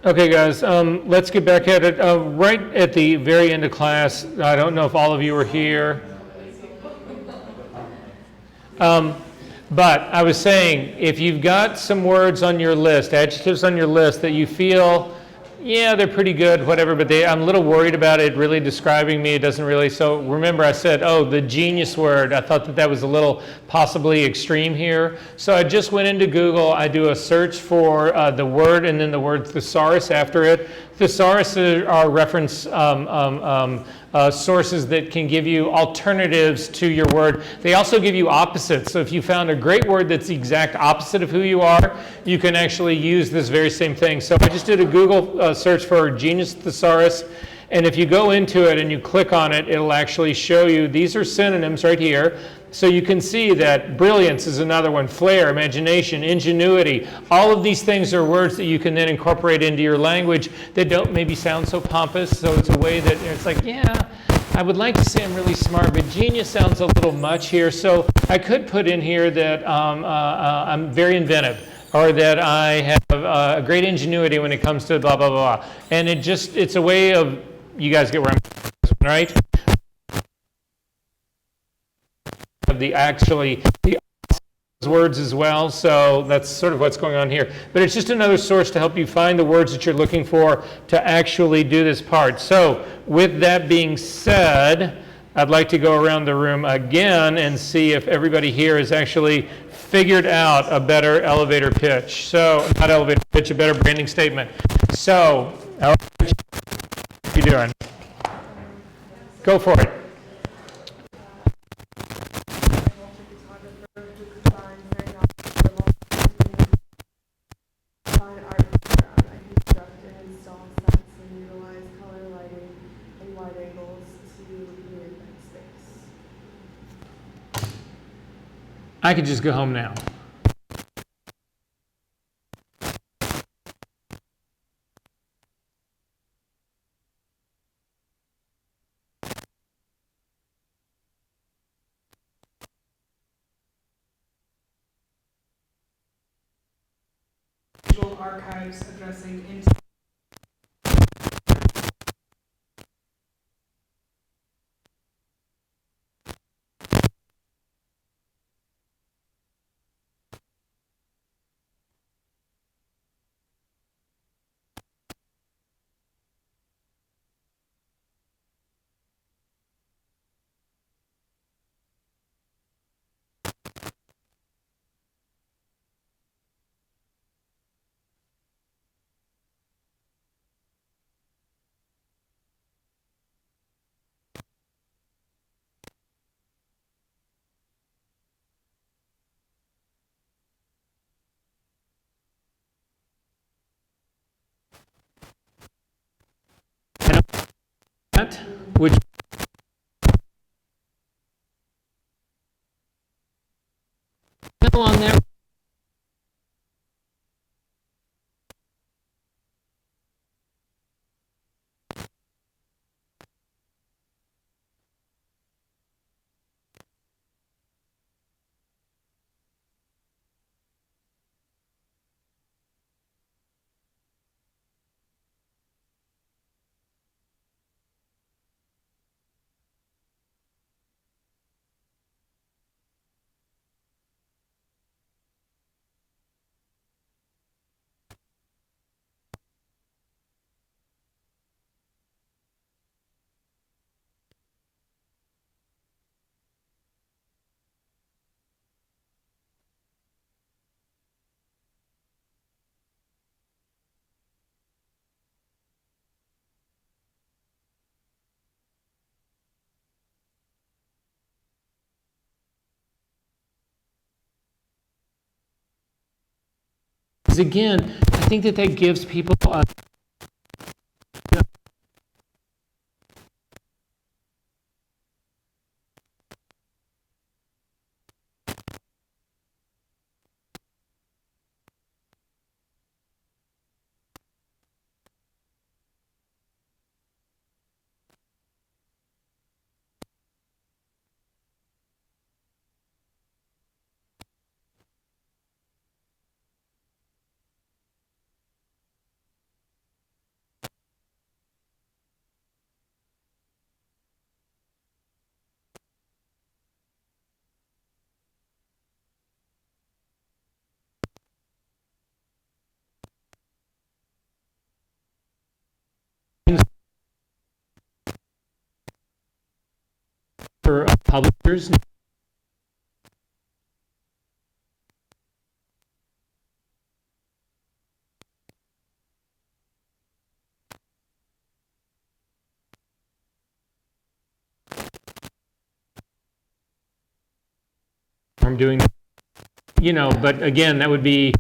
Okay, guys, let's get back at it. Right at the very end of class, I don't know if all of you were here, but I was saying, if you've got some words on your list, adjectives on your list that you feel, yeah, they're pretty good, whatever, but I'm a little worried about it really describing me. It doesn't really. So remember I said, oh, the genius word. I thought that was a little possibly extreme here. So I just went into Google. I do a search for the word and then the word thesaurus after it. Thesaurus are reference sources that can give you alternatives to your word. They also give you opposites. So if you found a great word that's the exact opposite of who you are, you can actually use this very same thing. So I just did a Google search for genius thesaurus, and if you go into it and you click on it, it'll actually show you, these are synonyms right here. So you can see that brilliance is another one, flair, imagination, ingenuity. All of these things are words that you can then incorporate into your language that don't maybe sound so pompous. So it's a way that it's like, yeah, I would like to say I'm really smart, but genius sounds a little much here. So I could put in here that I'm very inventive, or that I have a great ingenuity when it comes to blah, blah, blah. And it's a way of, you guys get where I'm going, right? The words as well, so that's sort of what's going on here. But it's just another source to help you find the words that you're looking for to actually do this part. So with that being said, I'd like to go around the room again and see if everybody here has actually figured out a better elevator pitch. So, not elevator pitch, a better branding statement. So, how are you doing? Go for it. I could just go home now. Archives addressing Which on there. Again, I think that gives people publishers. I'm doing, but again, that would be,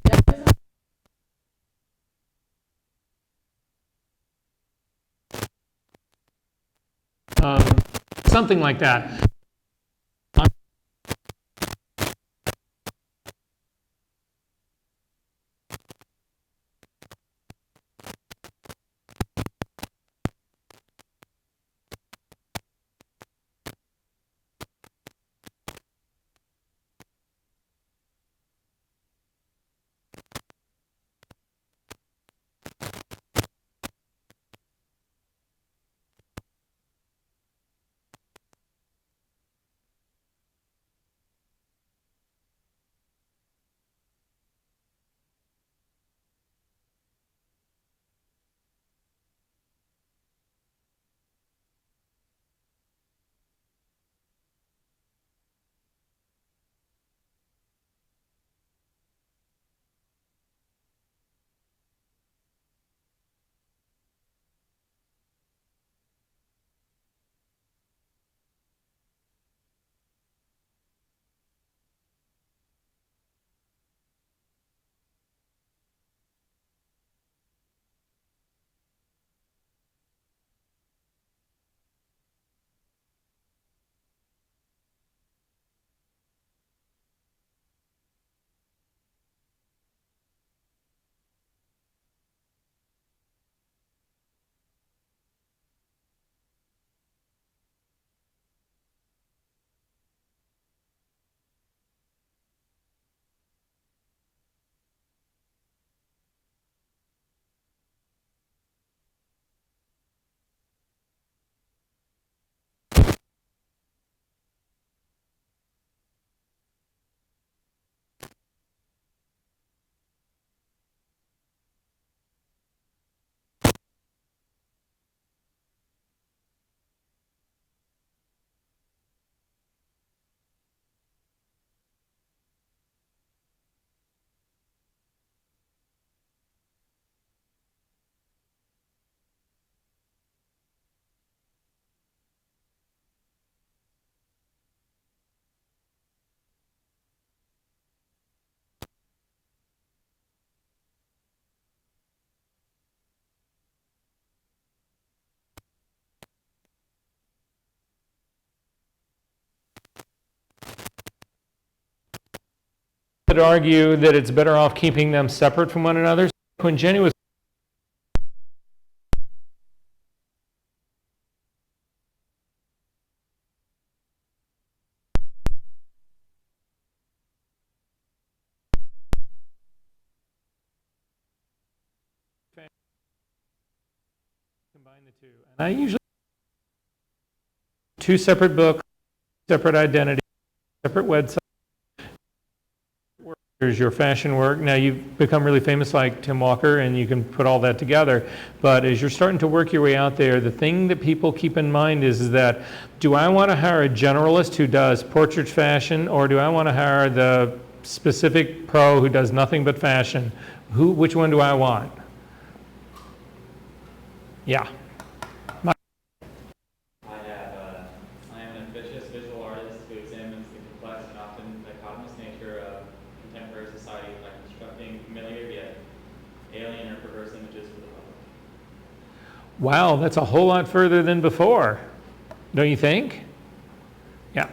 something like that. Could argue that it's better off keeping them separate from one another. When Jenny was combine the two, and I usually two separate books, separate identity, separate website. Here's your fashion work. Now you've become really famous like Tim Walker and you can put all that together. But as you're starting to work your way out there, the thing that people keep in mind is that, do I want to hire a generalist who does portrait fashion, or do I want to hire the specific pro who does nothing but fashion? Which one do I want? Yeah. I am an ambitious visual artist who examines the complex and often dichotomous nature of contemporary society by constructing familiar yet alien or perverse images for the public. Wow, that's a whole lot further than before, don't you think? Yeah.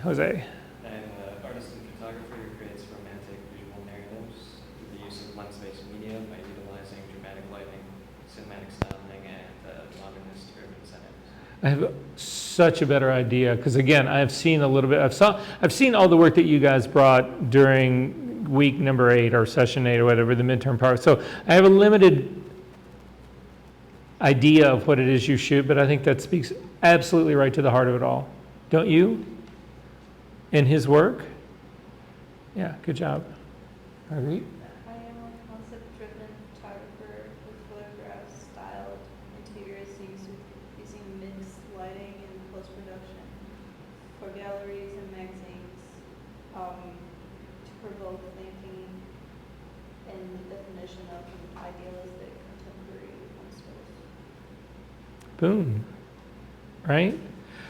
Jose. An artist and photographer who creates romantic visual narratives through the use of lens-based media by utilizing dramatic lighting, cinematic styling, and modernist urban settings. I have such a better idea because again, I've seen a little bit. I've seen all the work that you guys brought during week number 8 or session 8 or whatever, the midterm part. So I have a limited idea of what it is you shoot, but I think that speaks absolutely right to the heart of it all, don't you? In his work, yeah, good job. Marguerite. I am a concept-driven photographer with photographs styled interiors using mixed lighting and post-production. definition of an idealistic contemporary lens space. Boom. Right?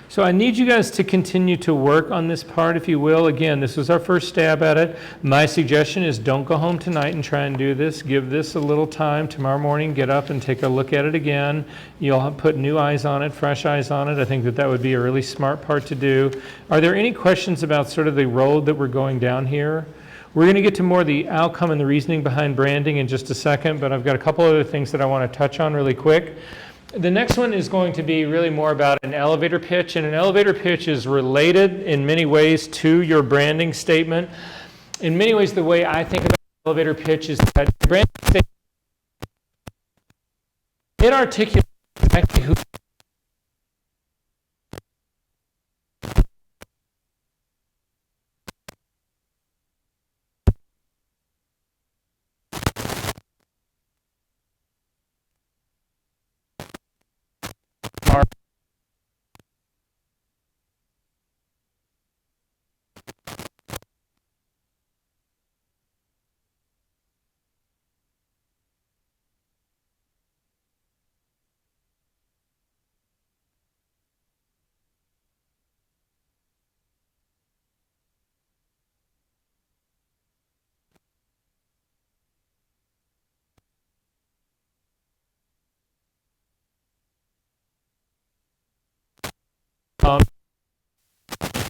So I need you guys to continue to work on this part, if you will. Again, this is our first stab at it. My suggestion is don't go home tonight and try and do this. Give this a little time. Tomorrow morning, get up and take a look at it again. You'll put new eyes on it, fresh eyes on it. I think that that would be a really smart part to do. Are there any questions about sort of the road that we're going down here? We're going to get to more of the outcome and the reasoning behind branding in just a second, but I've got a couple other things that I want to touch on really quick. The next one is going to be really more about an elevator pitch, and an elevator pitch is related in many ways to your branding statement. In many ways, the way I think about an elevator pitch is that your branding statement, it articulates exactly who are.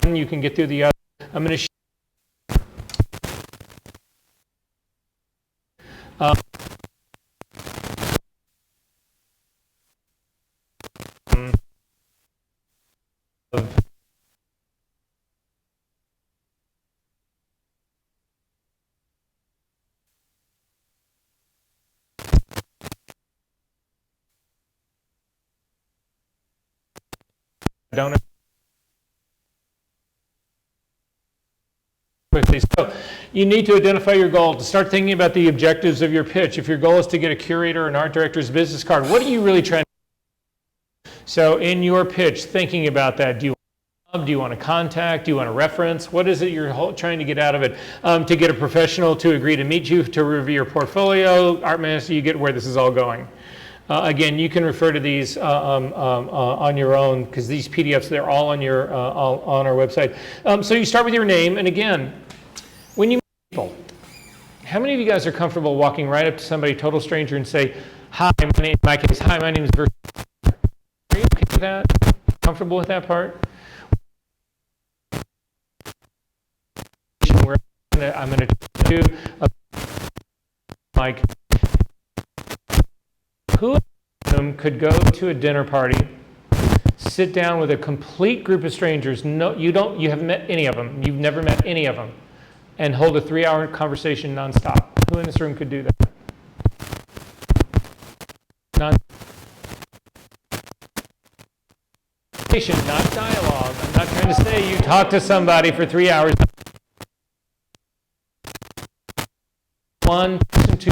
You can get through the other. I'm going to don't quickly. So you need to identify your goal, to start thinking about the objectives of your pitch. If your goal is to get a curator, an art director's business card, what are you really trying to do? So in your pitch, thinking about that, do you want to contact? Do you want to reference? What is it you're trying to get out of it? To get a professional to agree to meet you, to review your portfolio, art master, you get where this is all going. Again, you can refer to these on your own, because these PDFs, they're all on our website. So you start with your name, and again, when you meet people, how many of you guys are comfortable walking right up to somebody, total stranger, and say, "Hi, in my case, hi, my name is Versa." Are you okay with that? Comfortable with that part? I'm going to do like, who in the room could go to a dinner party, sit down with a complete group of strangers, no, you haven't met any of them, you've never met any of them, and hold a 3-hour conversation nonstop? Who in this room could do that? Not dialogue. I'm not trying to say you talk to somebody for 3 hours. One, two.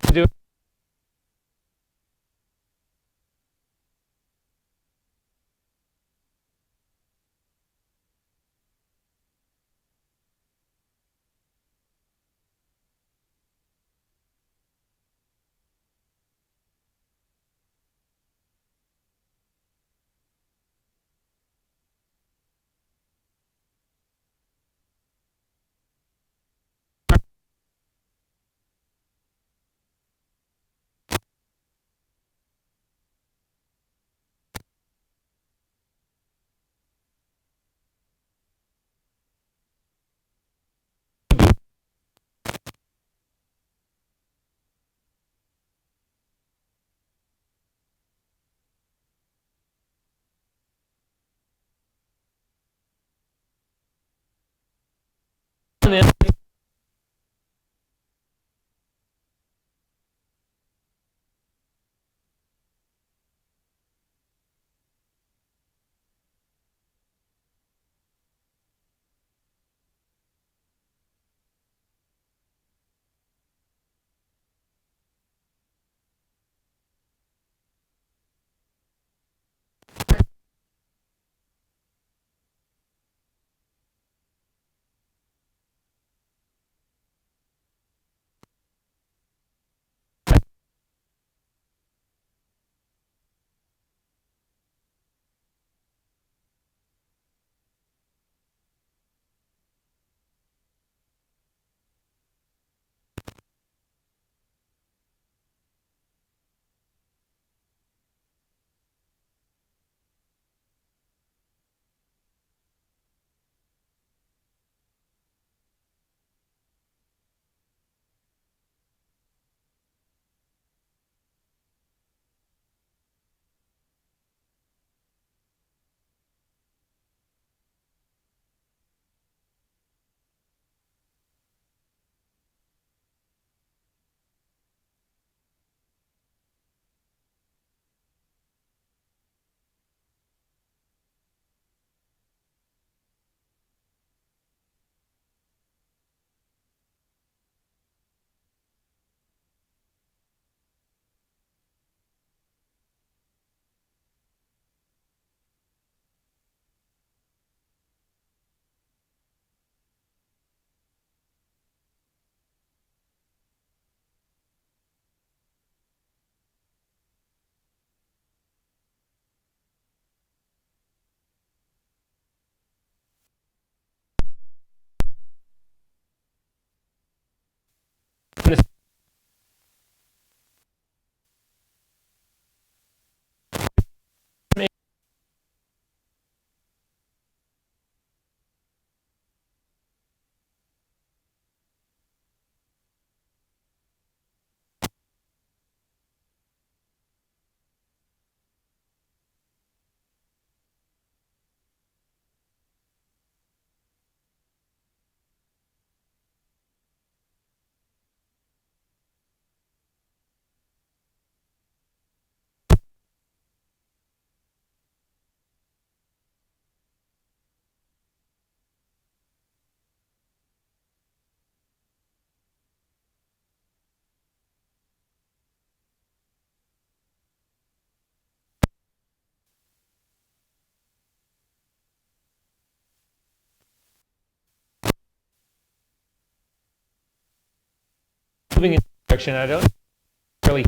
To do. And then moving in the direction, I don't really.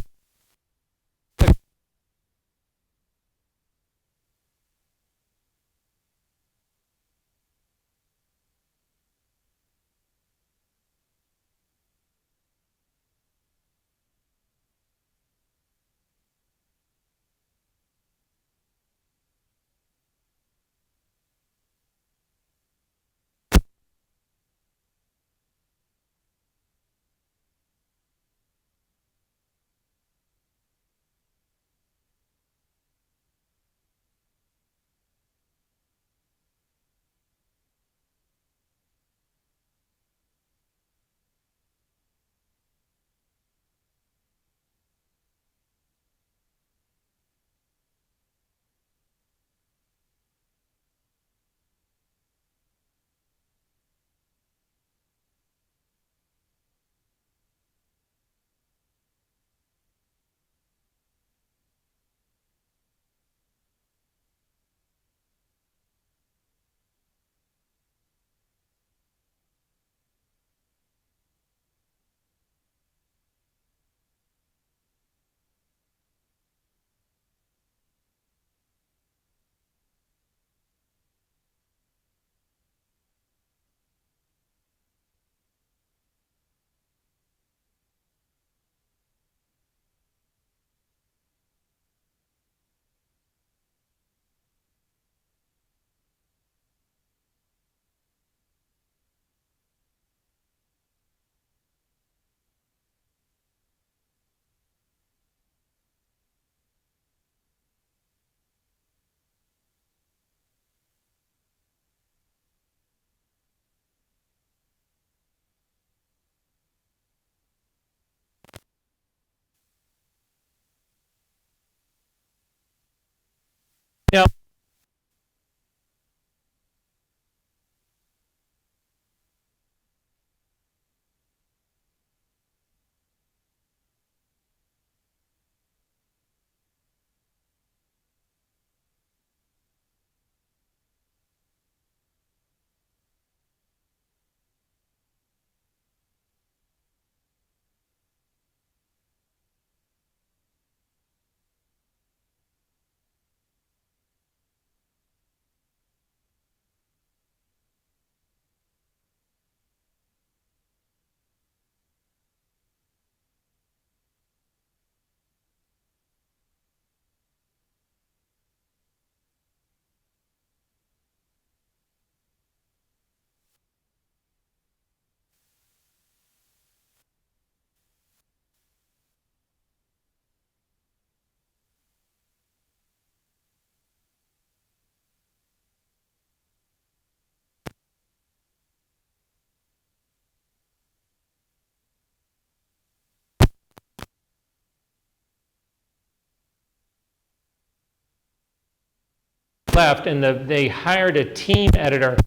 left, and they hired a team editor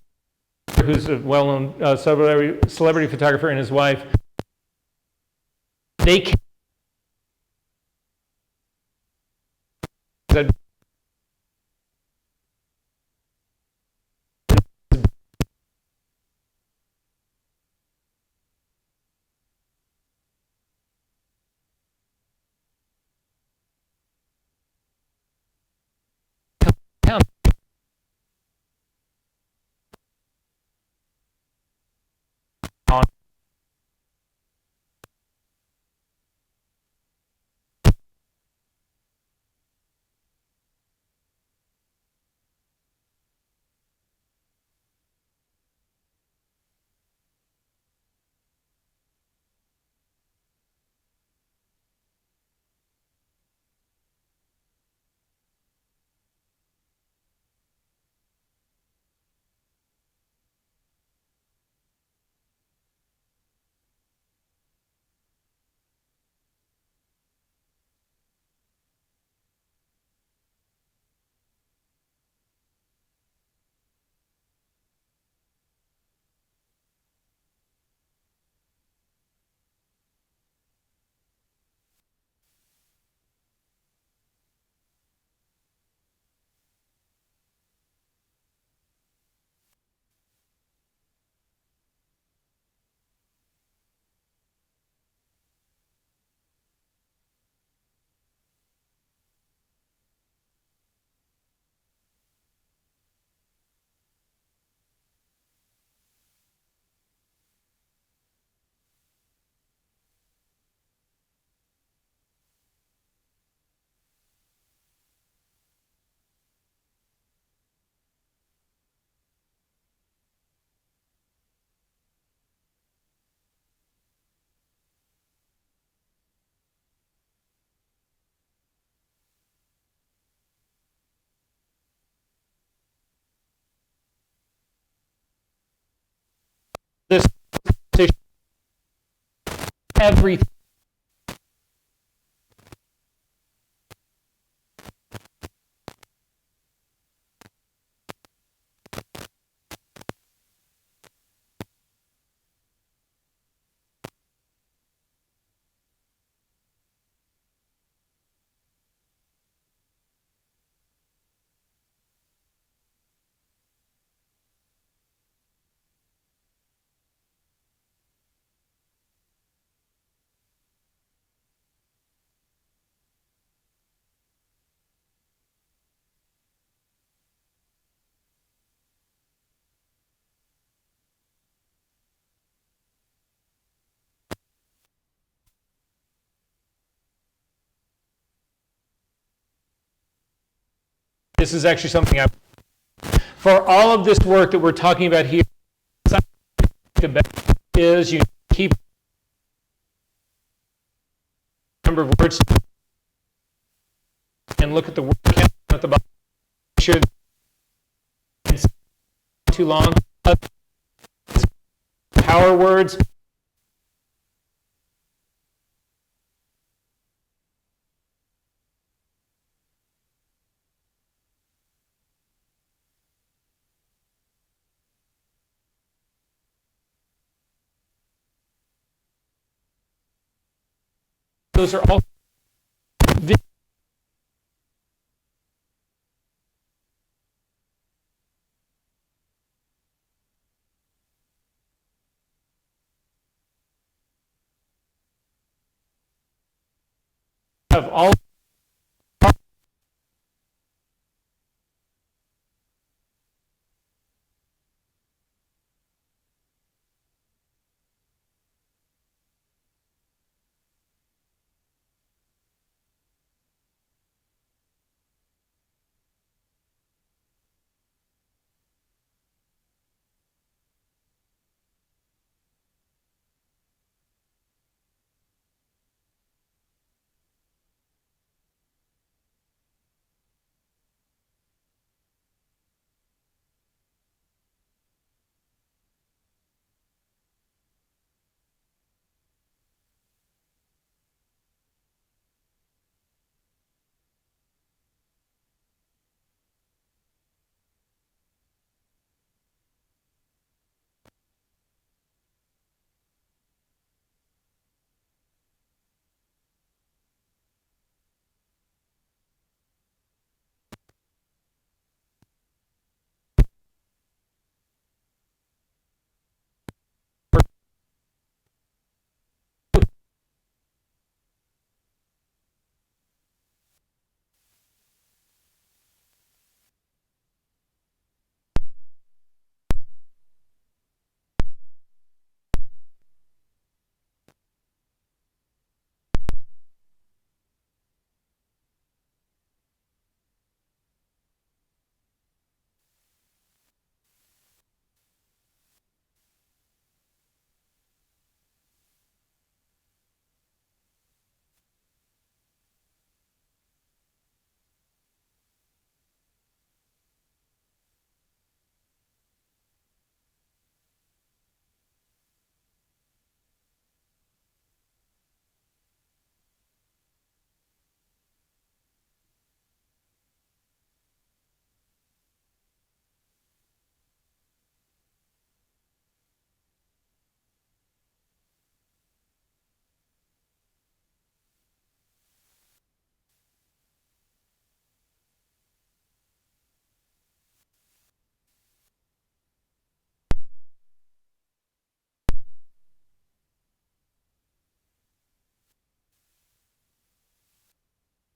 who's a well-known celebrity photographer, and his wife. They came down. This everything. This is actually something for all of this work that we're talking about here, is you keep a number of words and look at the word count at the bottom. Make sure it's too long. Power words. Those are all of all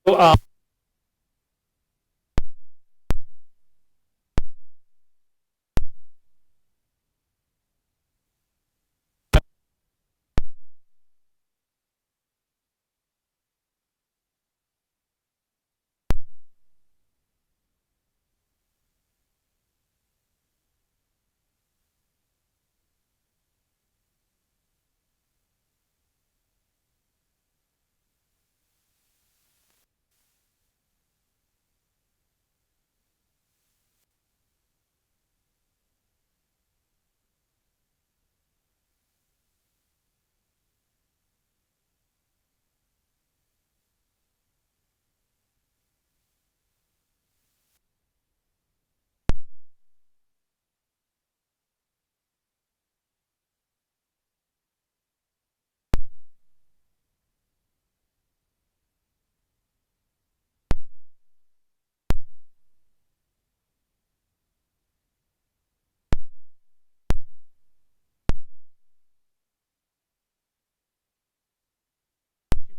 So, two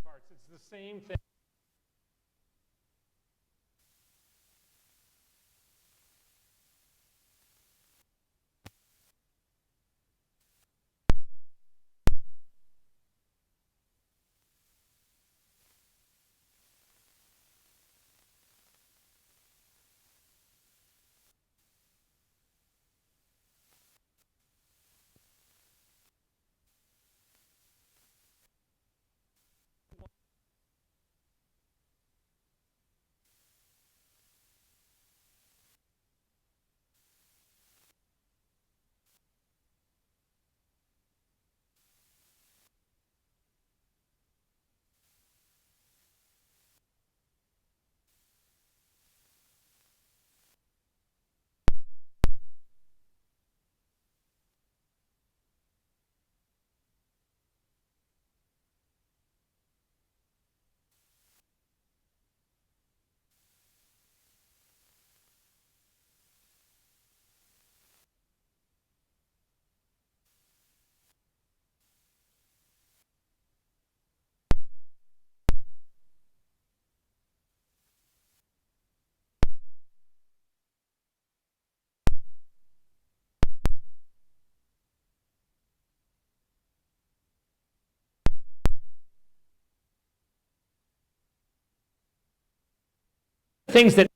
parts. It's the same thing. Things that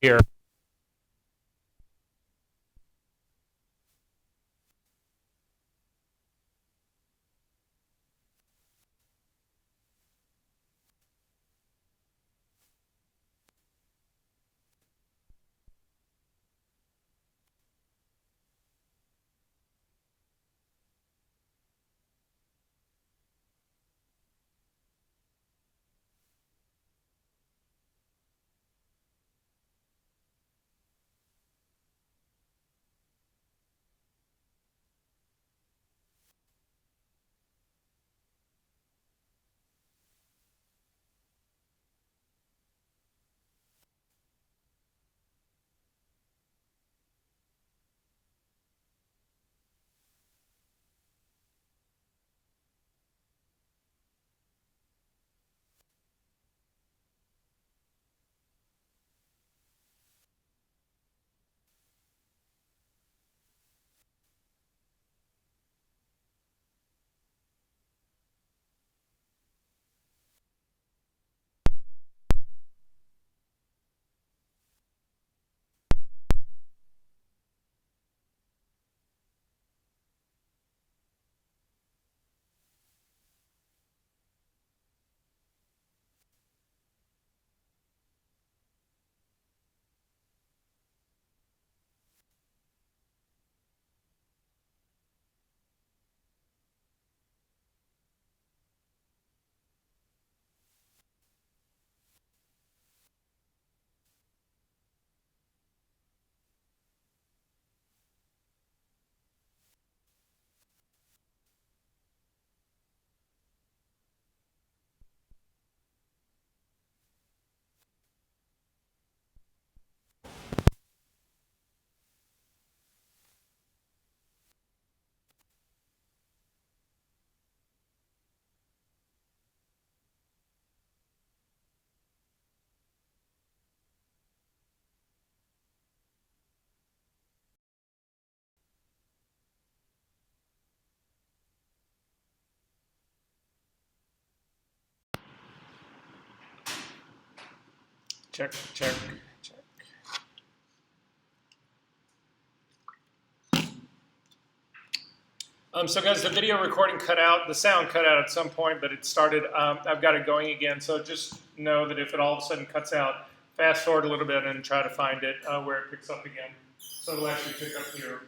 here. Check, check, check. So guys, the video recording cut out, the sound cut out at some point, but it started, I've got it going again, so just know that if it all of a sudden cuts out, fast forward a little bit and try to find it where it picks up again. So it'll actually pick up here.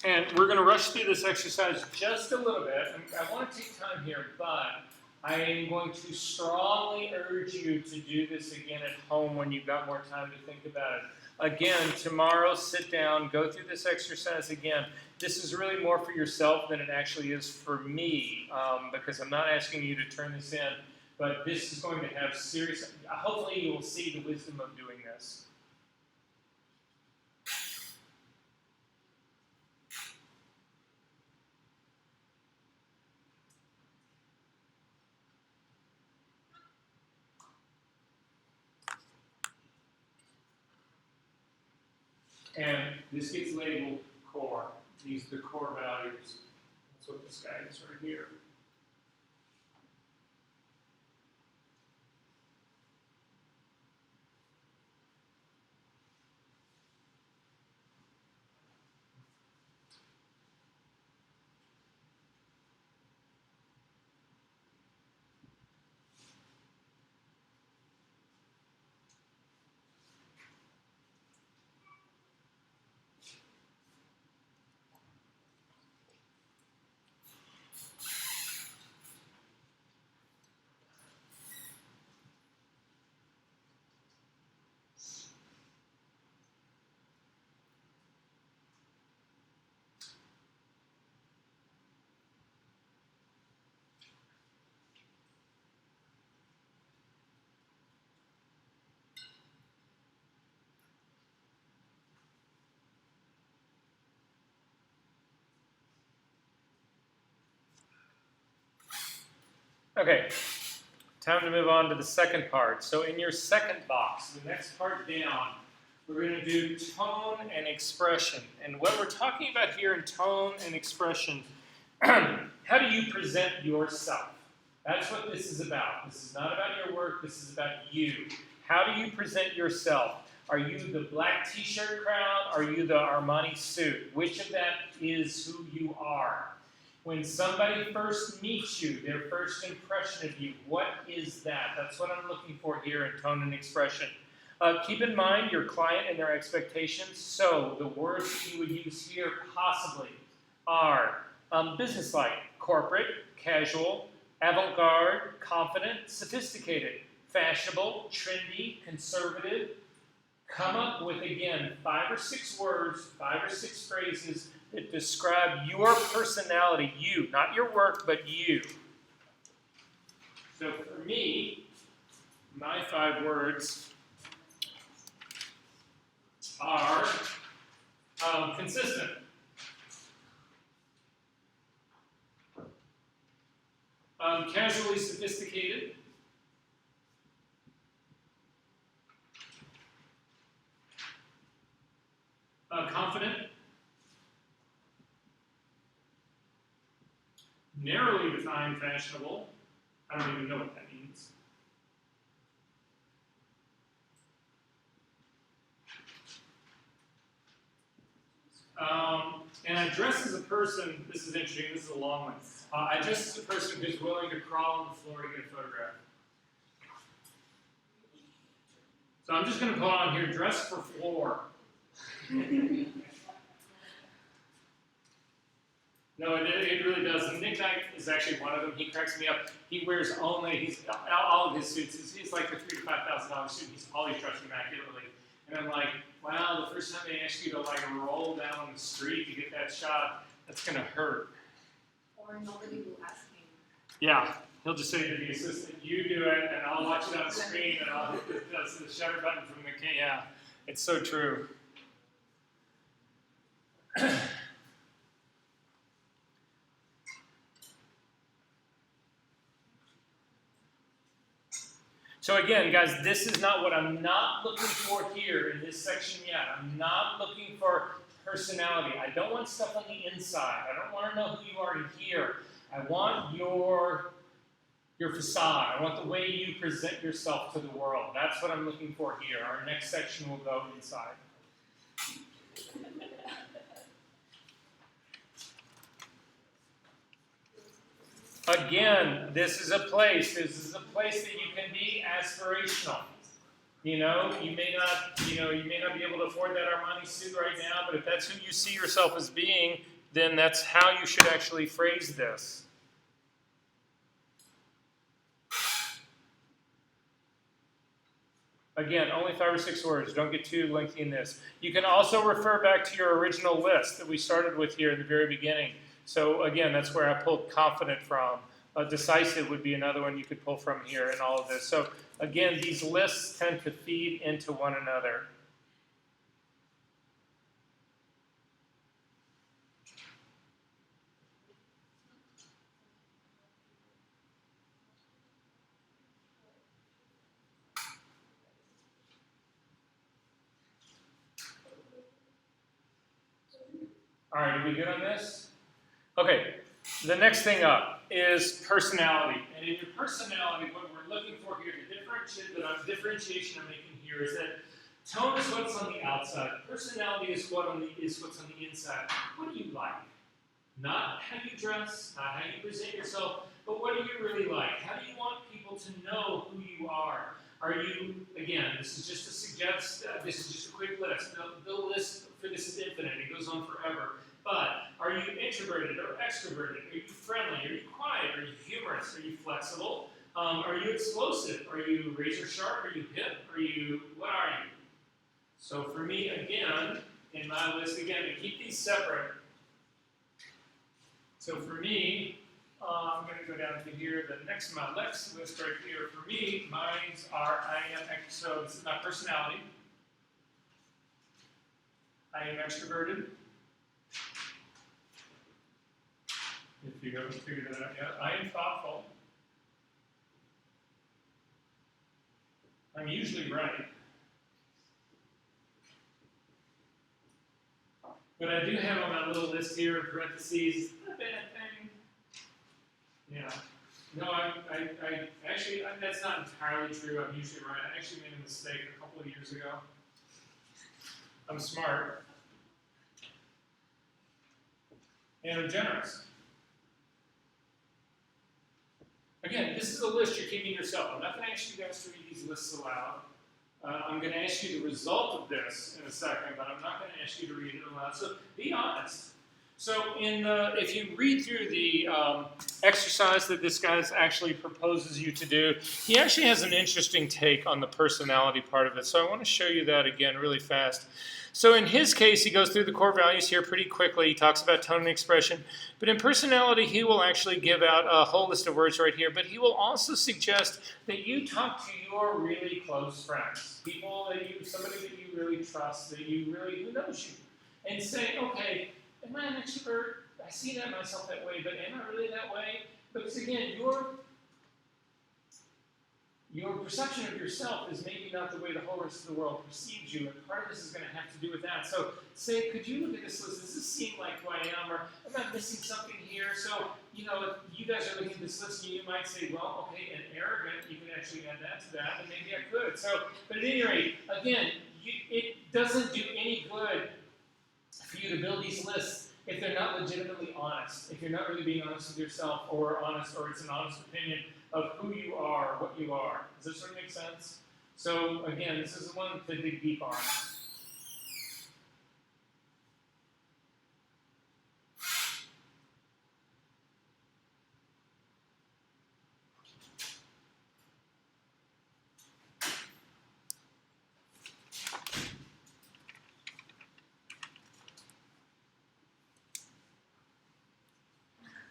And we're going to rush through this exercise just a little bit. I want to take time here, but I am going to strongly urge you to do this again at home when you've got more time to think about it. Again, tomorrow, sit down, go through this exercise again. This is really more for yourself than it actually is for me, because I'm not asking you to turn this in, but this is going to have serious, hopefully you will see the wisdom of doing this. And this gets labeled core. These are the core values. That's what this guy is right here. Okay, time to move on to the second part. So in your second box, the next part down, we're going to do tone and expression. And what we're talking about here in tone and expression, how do you present yourself? That's what this is about. This is not about your work, this is about you. How do you present yourself? Are you the black t-shirt crowd? Are you the Armani suit? Which of that is who you are? When somebody first meets you, their first impression of you, what is that? That's what I'm looking for here in tone and expression. Keep in mind your client and their expectations. So the words that you would use here possibly are businesslike, corporate, casual, avant-garde, confident, sophisticated, fashionable, trendy, conservative. Come up with, again, 5 or 6 words, 5 or 6 phrases that describe your personality, you, not your work, but you. So for me, my 5 words are consistent, casually sophisticated, confident, narrowly defined fashionable. I don't even know what that means. And I dress as a person, this is interesting, this is a long one. I dress as a person who's willing to crawl on the floor to get a photograph. So I'm just going to put on here, dress for floor. No, it really does. And Nick Knight is actually one of them. He cracks me up. He wears only, all of his suits, he's like the $3,000 to $5,000 suit. He's always dressed immaculately. And I'm like, wow, the first time they ask you to like roll down the street to get that shot, that's going to hurt. Or nobody will ask me. Yeah, he'll just say to the assistant, you do it, and I'll watch it on the screen, and I'll hit the shutter button from the key. Yeah, it's so true. So again, guys, this is not what I'm not looking for here in this section yet. I'm not looking for personality. I don't want stuff on the inside. I don't want to know who you are in here. I want your facade. I want the way you present yourself to the world. That's what I'm looking for here. Our next section will go inside. Again, this is a place that you can be aspirational. You know, you may not be able to afford that Armani suit right now, but if that's who you see yourself as being, then that's how you should actually phrase this. Again, only 5 or 6 words. Don't get too lengthy in this. You can also refer back to your original list that we started with here in the very beginning. So again, that's where I pulled confident from. Decisive would be another one you could pull from here in all of this. So again, these lists tend to feed into one another. All right, are we good on this? Okay, the next thing up is personality. And in your personality, what we're looking for here, the differentiation I'm making here is that tone is what's on the outside. Personality is what's on the inside. What do you like? Not how you dress, not how you present yourself, but what do you really like? How do you want people to know who you are? Are you, again, this is just to suggest, this is just a quick list. The list for this is infinite, it goes on forever. But are you introverted or extroverted? Are you friendly? Are you quiet? Are you humorous? Are you flexible? Are you explosive? Are you razor sharp? Are you hip? What are you? So for me, again, in my list, again, to keep these separate. So for me, I'm going to go down to here. My next list right here, for me, mines are so this is my personality. I am extroverted. If you haven't figured that out yet, I am thoughtful. I'm usually right. But I do have on my little list here in parentheses, a bad thing. Yeah. No, I actually, that's not entirely true. I'm usually right. I actually made a mistake a couple of years ago. I'm smart. And I'm generous. Again, this is a list you're keeping yourself. I'm not going to ask you guys to read these lists aloud. I'm going to ask you the result of this in a second, but I'm not going to ask you to read it aloud. So be honest. So if you read through the exercise that this guy actually proposes you to do, he actually has an interesting take on the personality part of it. So I want to show you that again really fast. So in his case, he goes through the core values here pretty quickly. He talks about tone and expression. But in personality, he will actually give out a whole list of words right here. But he will also suggest that you talk to your really close friends, somebody that you really trust, who knows you, and say, okay, am I an extrovert? I see myself that way, but am I really that way? Because again, your perception of yourself is maybe not the way the whole rest of the world perceives you, and part of this is going to have to do with that. So say, could you look at this list? Does this seem like who I am, or am I missing something here? So, if you guys are looking at this list, you might say, well, okay, and arrogant, you can actually add that to that, and maybe I could. So, but at any rate, again, it doesn't do any good for you to build these lists if they're not legitimately honest, if you're not really being honest with yourself, or it's an honest opinion of who you are, what you are. Does this sort of make sense? So again, this is the one to dig deep on.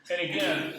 And again,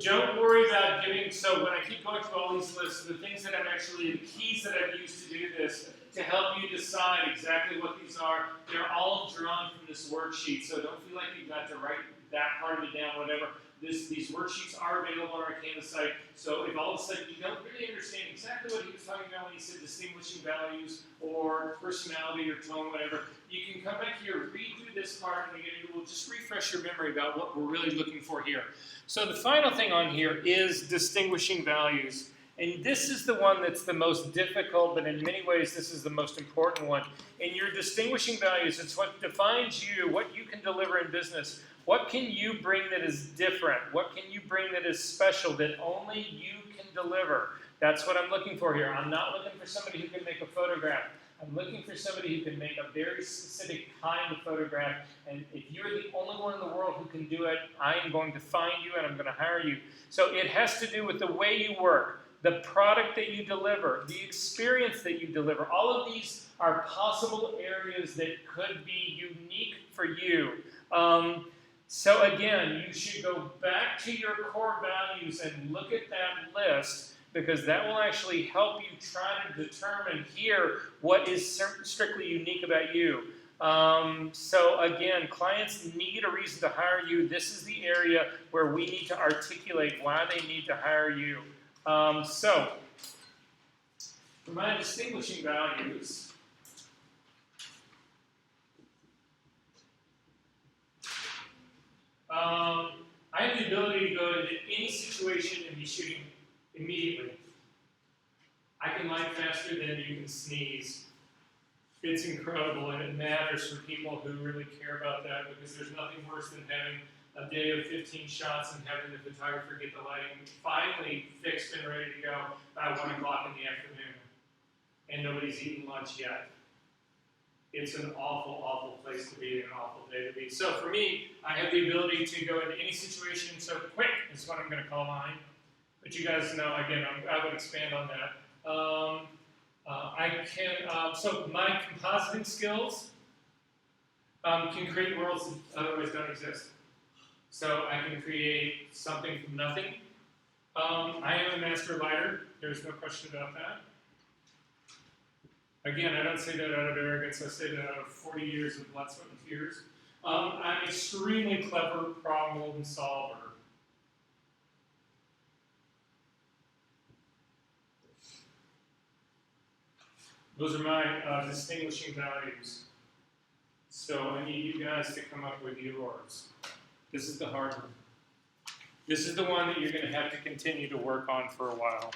don't worry about so when I keep going through all these lists, the keys that I've used to do this, to help you decide exactly what these are, they're all drawn from this worksheet, so don't feel like you've got to write that part of it down, whatever. these worksheets are available on our Canvas site. So if all of a sudden you don't really understand exactly what he was talking about when he said distinguishing values or personality or tone, whatever, you can come back here, read through this part, and again, it will just refresh your memory about what we're really looking for here. So the final thing on here is distinguishing values. And this is the one that's the most difficult, but in many ways this is the most important one. In your distinguishing values, it's what defines you, what you can deliver in business. What can you bring that is different? What can you bring that is special, that only you can deliver? That's what I'm looking for here. I'm not looking for somebody who can make a photograph. I'm looking for somebody who can make a very specific kind of photograph. And if you're the only one in the world who can do it, I am going to find you and I'm going to hire you. So it has to do with the way you work, the product that you deliver, the experience that you deliver. All of these are possible areas that could be unique for you. So again, you should go back to your core values and look at that list, because that will actually help you try to determine here what is strictly unique about you. So again, clients need a reason to hire you. This is the area where we need to articulate why they need to hire you. So, for my distinguishing values, I have the ability to go into any situation and be shooting immediately. I can light faster than you can sneeze. It's incredible, and it matters for people who really care about that, because there's nothing worse than having a day of 15 shots and having the photographer get the lighting finally fixed and ready to go by 1 o'clock in the afternoon, and nobody's eaten lunch yet. It's an awful, awful place to be, and an awful day to be. So for me, I have the ability to go into any situation. So quick is what I'm going to call mine. But you guys know, again, I would expand on that. I can, so my compositing skills can create worlds that otherwise don't exist. So I can create something from nothing. I am a master lighter. There's no question about that. Again, I don't say that out of arrogance. I say that out of 40 years of blood, sweat, and tears. I'm extremely clever problem solver. Those are my distinguishing values. So I need you guys to come up with yours. This is the hard one. This is the one that you're going to have to continue to work on for a while.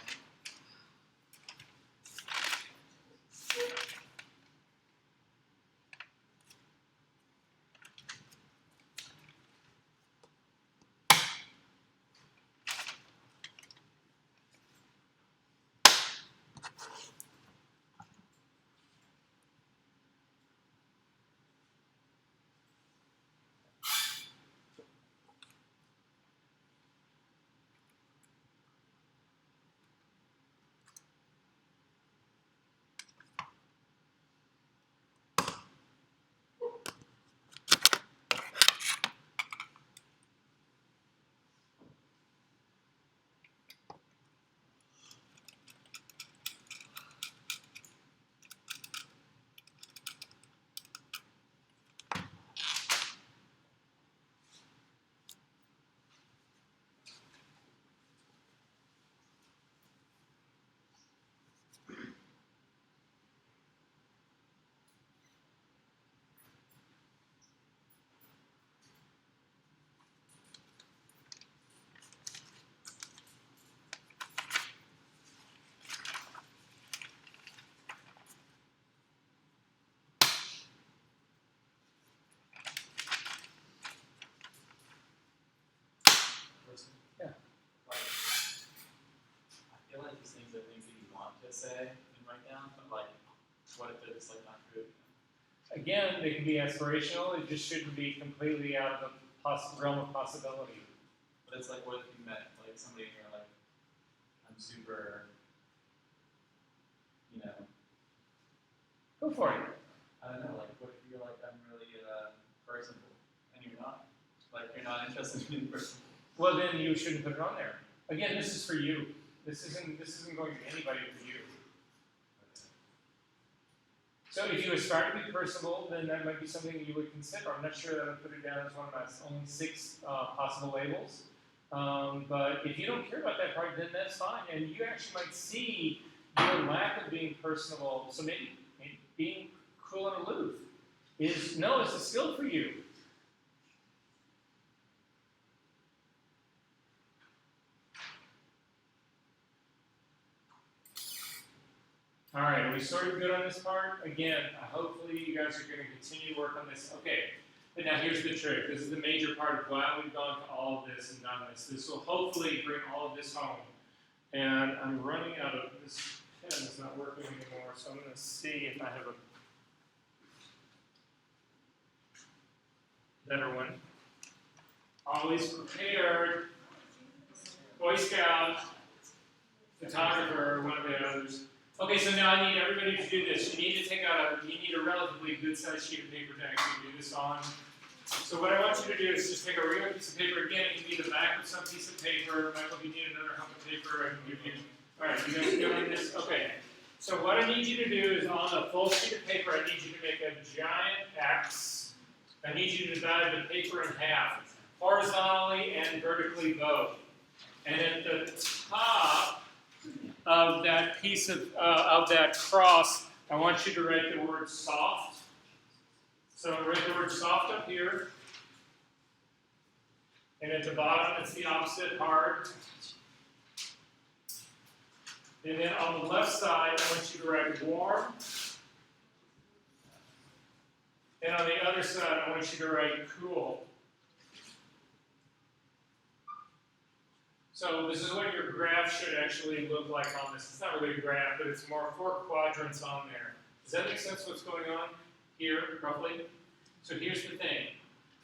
Yeah. Like, I feel like these things are things that you want to say and write down, but like, what if they're just like not true? Again, they can be aspirational. It just shouldn't be completely out of the realm of possibility. But it's like, what if you met like somebody and you're like, I'm super, you know, Go for it. I don't know, like, what if you're like, I'm really personable, and you're not? Like, you're not interested in being personable. Well, then you shouldn't put it on there. Again, this is for you. This isn't going to anybody but you. So if you aspire to be personable, then that might be something you would consider. I'm not sure that I would put it down as one of my only 6 possible labels. But if you don't care about that part, then that's fine. And you actually might see your lack of being personable. So maybe being cool and aloof it's a skill for you. All right, are we sort of good on this part? Again, hopefully you guys are going to continue to work on this. Okay, but now here's the trick. This is the major part of why we've gone to all of this and done this. This will hopefully bring all of this home. And I'm running out of, this pen is not working anymore, so I'm going to see if I have a better one. Always prepared. Boy Scout, photographer, one of the others. Okay, so now I need everybody to do this. You need a relatively good sized sheet of paper to actually do this on. So what I want you to do is just take a regular piece of paper. Again, it can be the back of some piece of paper. Michael, if you need another hunk of paper, I can give you. All right, you guys doing this? Okay. So what I need you to do is on a full sheet of paper, I need you to make a giant X. I need you to divide the paper in half, horizontally and vertically both. And at the top of that piece of that cross, I want you to write the word soft. So write the word soft up here. And at the bottom, it's the opposite, hard. And then on the left side, I want you to write warm. And on the other side, I want you to write cool. So this is what your graph should actually look like on this. It's not really a graph, but it's more 4 quadrants on there. Does that make sense what's going on here, roughly? So here's the thing.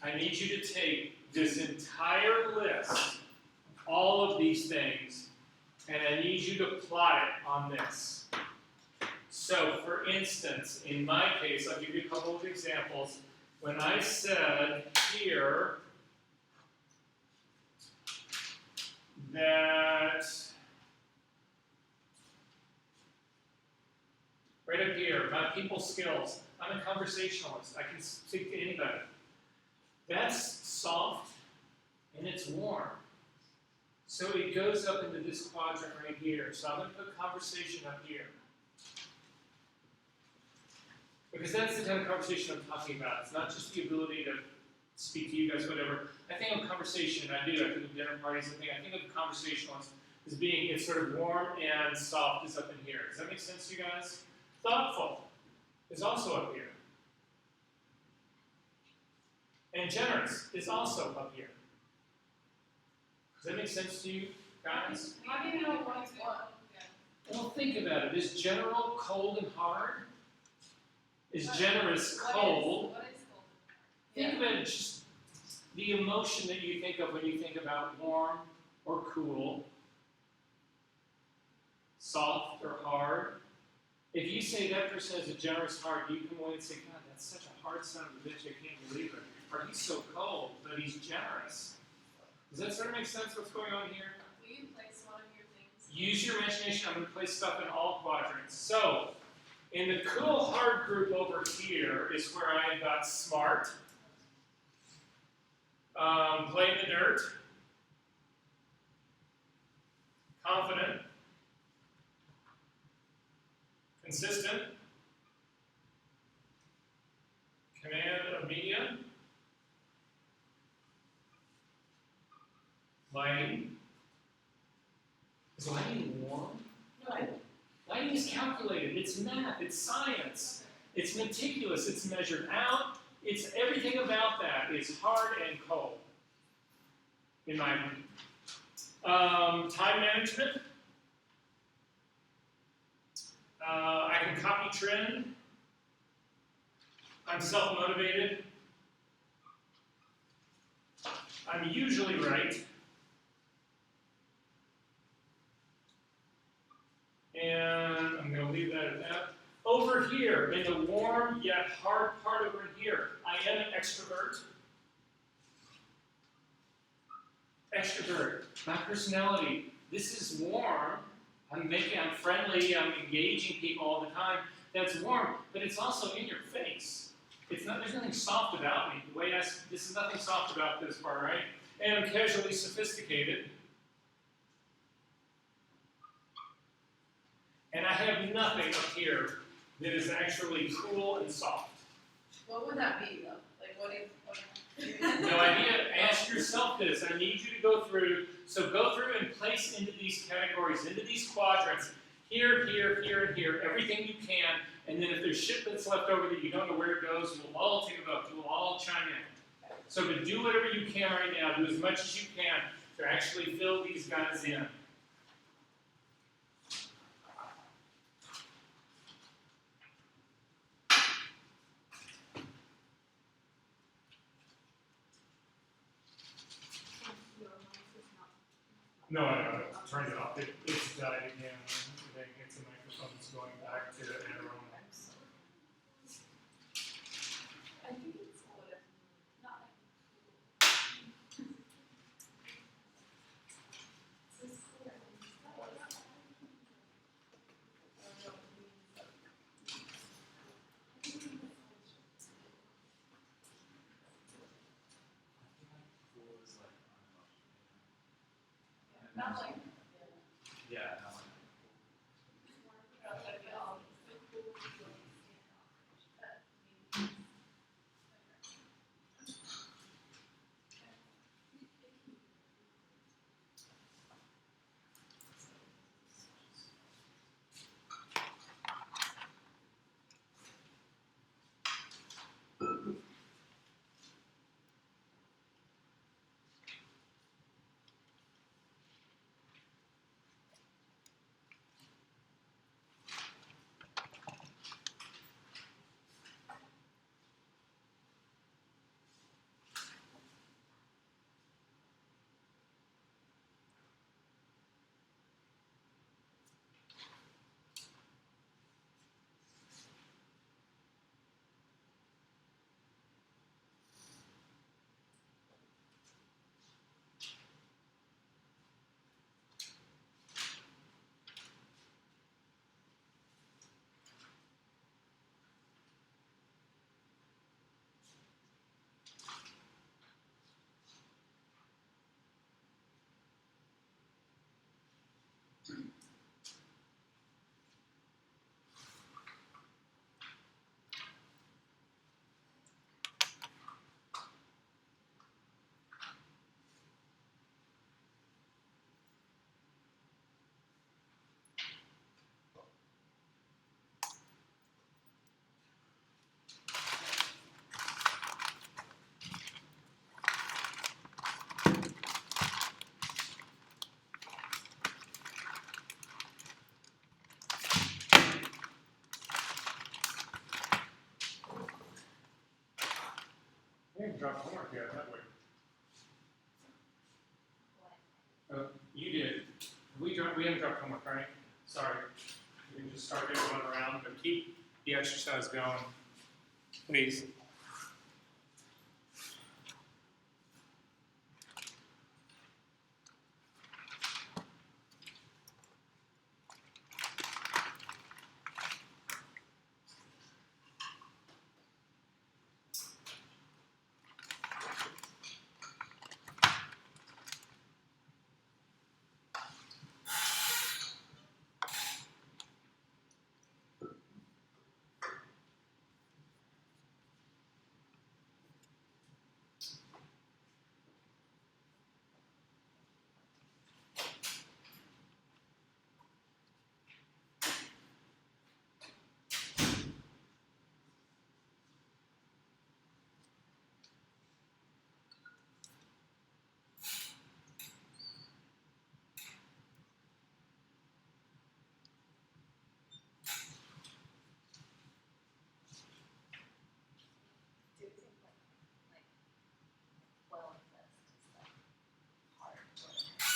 I need you to take this entire list, all of these things, and I need you to plot it on this. So for instance, in my case, I'll give you a couple of examples. When I said here, that right up here, my people skills. I'm a conversationalist. I can speak to anybody. That's soft and it's warm. So it goes up into this quadrant right here. So I'm going to put conversation up here. Because that's the kind of conversation I'm talking about. It's not just the ability to speak to you guys, whatever. I think of conversation, I think of dinner parties, I think of conversationalists as being, it's sort of warm and soft is up in here. Does that make sense to you guys? Thoughtful is also up here. And generous is also up here. Does that make sense to you guys? How do you know what's what? Well, think about it. Is general cold and hard? Is generous cold? What is cold? Think about it, just the emotion that you think of when you think about warm or cool, soft or hard. If you say that person has a generous heart, you can go and say, God, that's such a hard son of a bitch, I can't believe it. Or he's so cold, but he's generous. Does that sort of make sense what's going on here? Will you place one of your things? Use your imagination. I'm going to place stuff in all quadrants. So, in the cool hard group over here is where I got smart, play in the dirt, confident, consistent, command of media, lighting. Is lighting warm? No. Lighting is calculated. It's math. It's science. It's meticulous. It's measured out. It's everything about that is hard and cold, in my opinion. Time management. I can copy trend. I'm self-motivated. I'm usually right. And I'm going to leave that at that. Over here, in the warm yet hard part over here, I am an extrovert. Extrovert. My personality. This is warm. I'm friendly. I'm engaging people all the time. That's warm, but it's also in your face. There's nothing soft about me. This is nothing soft about this part, right? And casually sophisticated. And I have nothing up here that is actually cool and soft. What would that be though? Like what if? No idea. Ask yourself this. I need you to go through. So go through and place into these categories, into these quadrants, here, here, here, and here, everything you can. And then if there's shit that's left over that you don't know where it goes, we'll all take a vote. We'll all chime in. So to do whatever you can right now, do as much as you can to actually fill these guys in. No, I know. Turn it off. It's died again. I think it's a microphone that's going back to Anaeroma. I think it's what if not. This is clear. Not like. Yeah, no. I didn't drop homework yet, that way. You did. We haven't dropped homework, right? Sorry. We can just start going around, but keep the exercise going, please.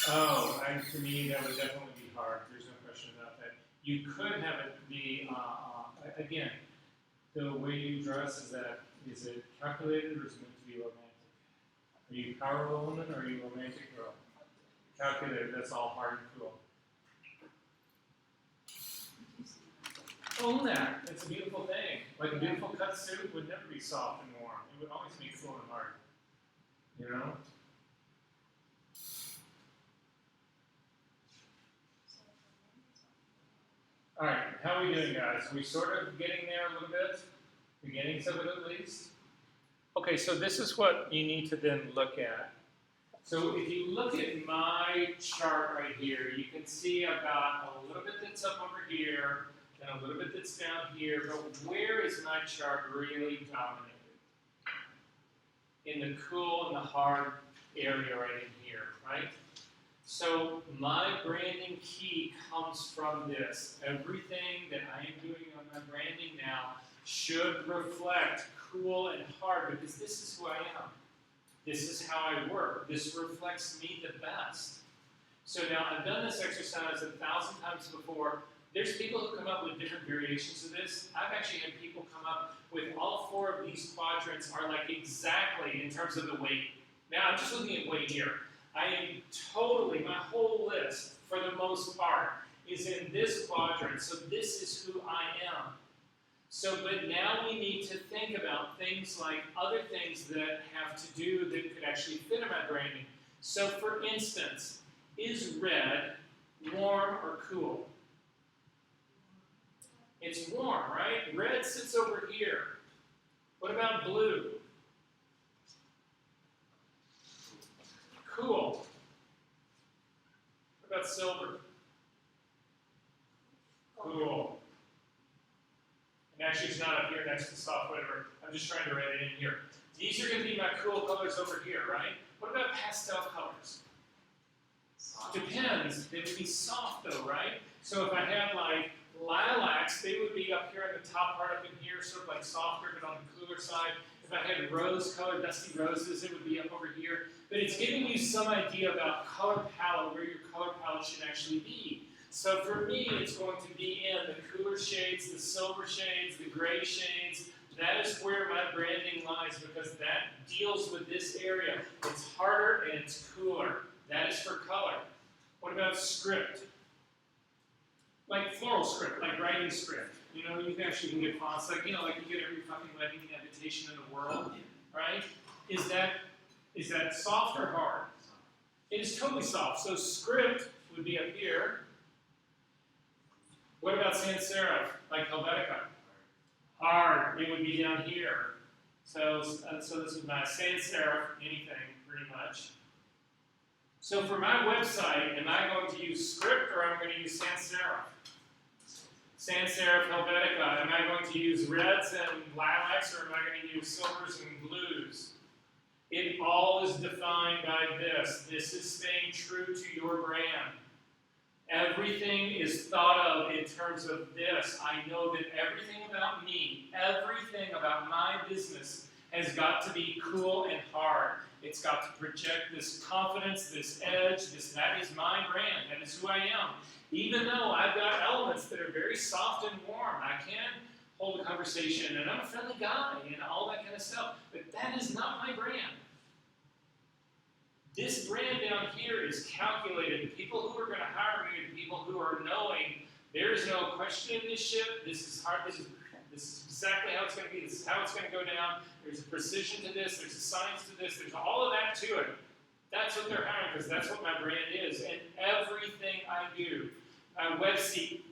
Oh, to me, that would definitely be hard. There's no question about that. You could have it be, again, the way you dress, is it calculated or is it meant to be romantic? Are you power woman or are you a romantic girl? Calculated, that's all hard and cool. Own that. It's a beautiful thing. Like a beautiful cut suit would never be soft and warm. It would always be cool and hard. You know? How are we doing, guys? Are we sort of getting there a little bit? Beginnings of it at least? Okay, so this is what you need to then look at. So if you look at my chart right here, you can see I've got a little bit that's up over here, and a little bit that's down here, but where is my chart really dominated? In the cool and the hard area right in here, right? So my branding key comes from this. Everything that I am doing on my branding now should reflect cool and hard because this is who I am. This is how I work. This reflects me the best. So now I've done this exercise 1,000 times before. There's people who come up with different variations of this. I've actually had people come up with all 4 of these quadrants are like exactly in terms of the weight. Now I'm just looking at weight here. I am totally, my whole list, for the most part, is in this quadrant. So this is who I am. So, but now we need to think about things like other things that have to do that could actually fit in my branding. So for instance, is red warm or cool? It's warm, right? Red sits over here. What about blue? Cool. What about silver? Cool. And actually it's not up here next to soft, whatever. I'm just trying to write it in here. These are going to be my cool colors over here, right? What about pastel colors? Depends. They would be soft though, right? So if I had like lilacs, they would be up here in the top part up in here, sort of like softer, but on the cooler side. If I had rose-colored dusty roses, it would be up over here. But it's giving you some idea about color palette, where your color palette should actually be. So for me, it's going to be in the cooler shades, the silver shades, the gray shades. That is where my branding lies because that deals with this area. It's harder and it's cooler. That is for color. What about script? Like floral script, like writing script. You know, you actually can get fonts like, you know, like you get every fucking wedding invitation in the world, right? Is that soft or hard? It is totally soft. So script would be up here. What about sans serif, like Helvetica? Hard, it would be down here. So this is my sans serif, anything, pretty much. So for my website, am I going to use script or am I going to use sans serif? Sans serif Helvetica, am I going to use reds and lilacs or am I going to use silvers and blues? It all is defined by this. This is staying true to your brand. Everything is thought of in terms of this. I know that everything about me, everything about my business has got to be cool and hard. It's got to project this confidence, this edge, that is my brand. That is who I am. Even though I've got elements that are very soft and warm, I can hold a conversation, and I'm a friendly guy, and all that kind of stuff, but that is not my brand. This brand down here is calculated. The people who are going to hire me are the people who are knowing there is no question in this ship. This is hard. This is exactly how it's going to be. This is how it's going to go down. There's a precision to this. There's a science to this. There's all of that to it. That's what they're hiring because that's what my brand is. And everything I do, my website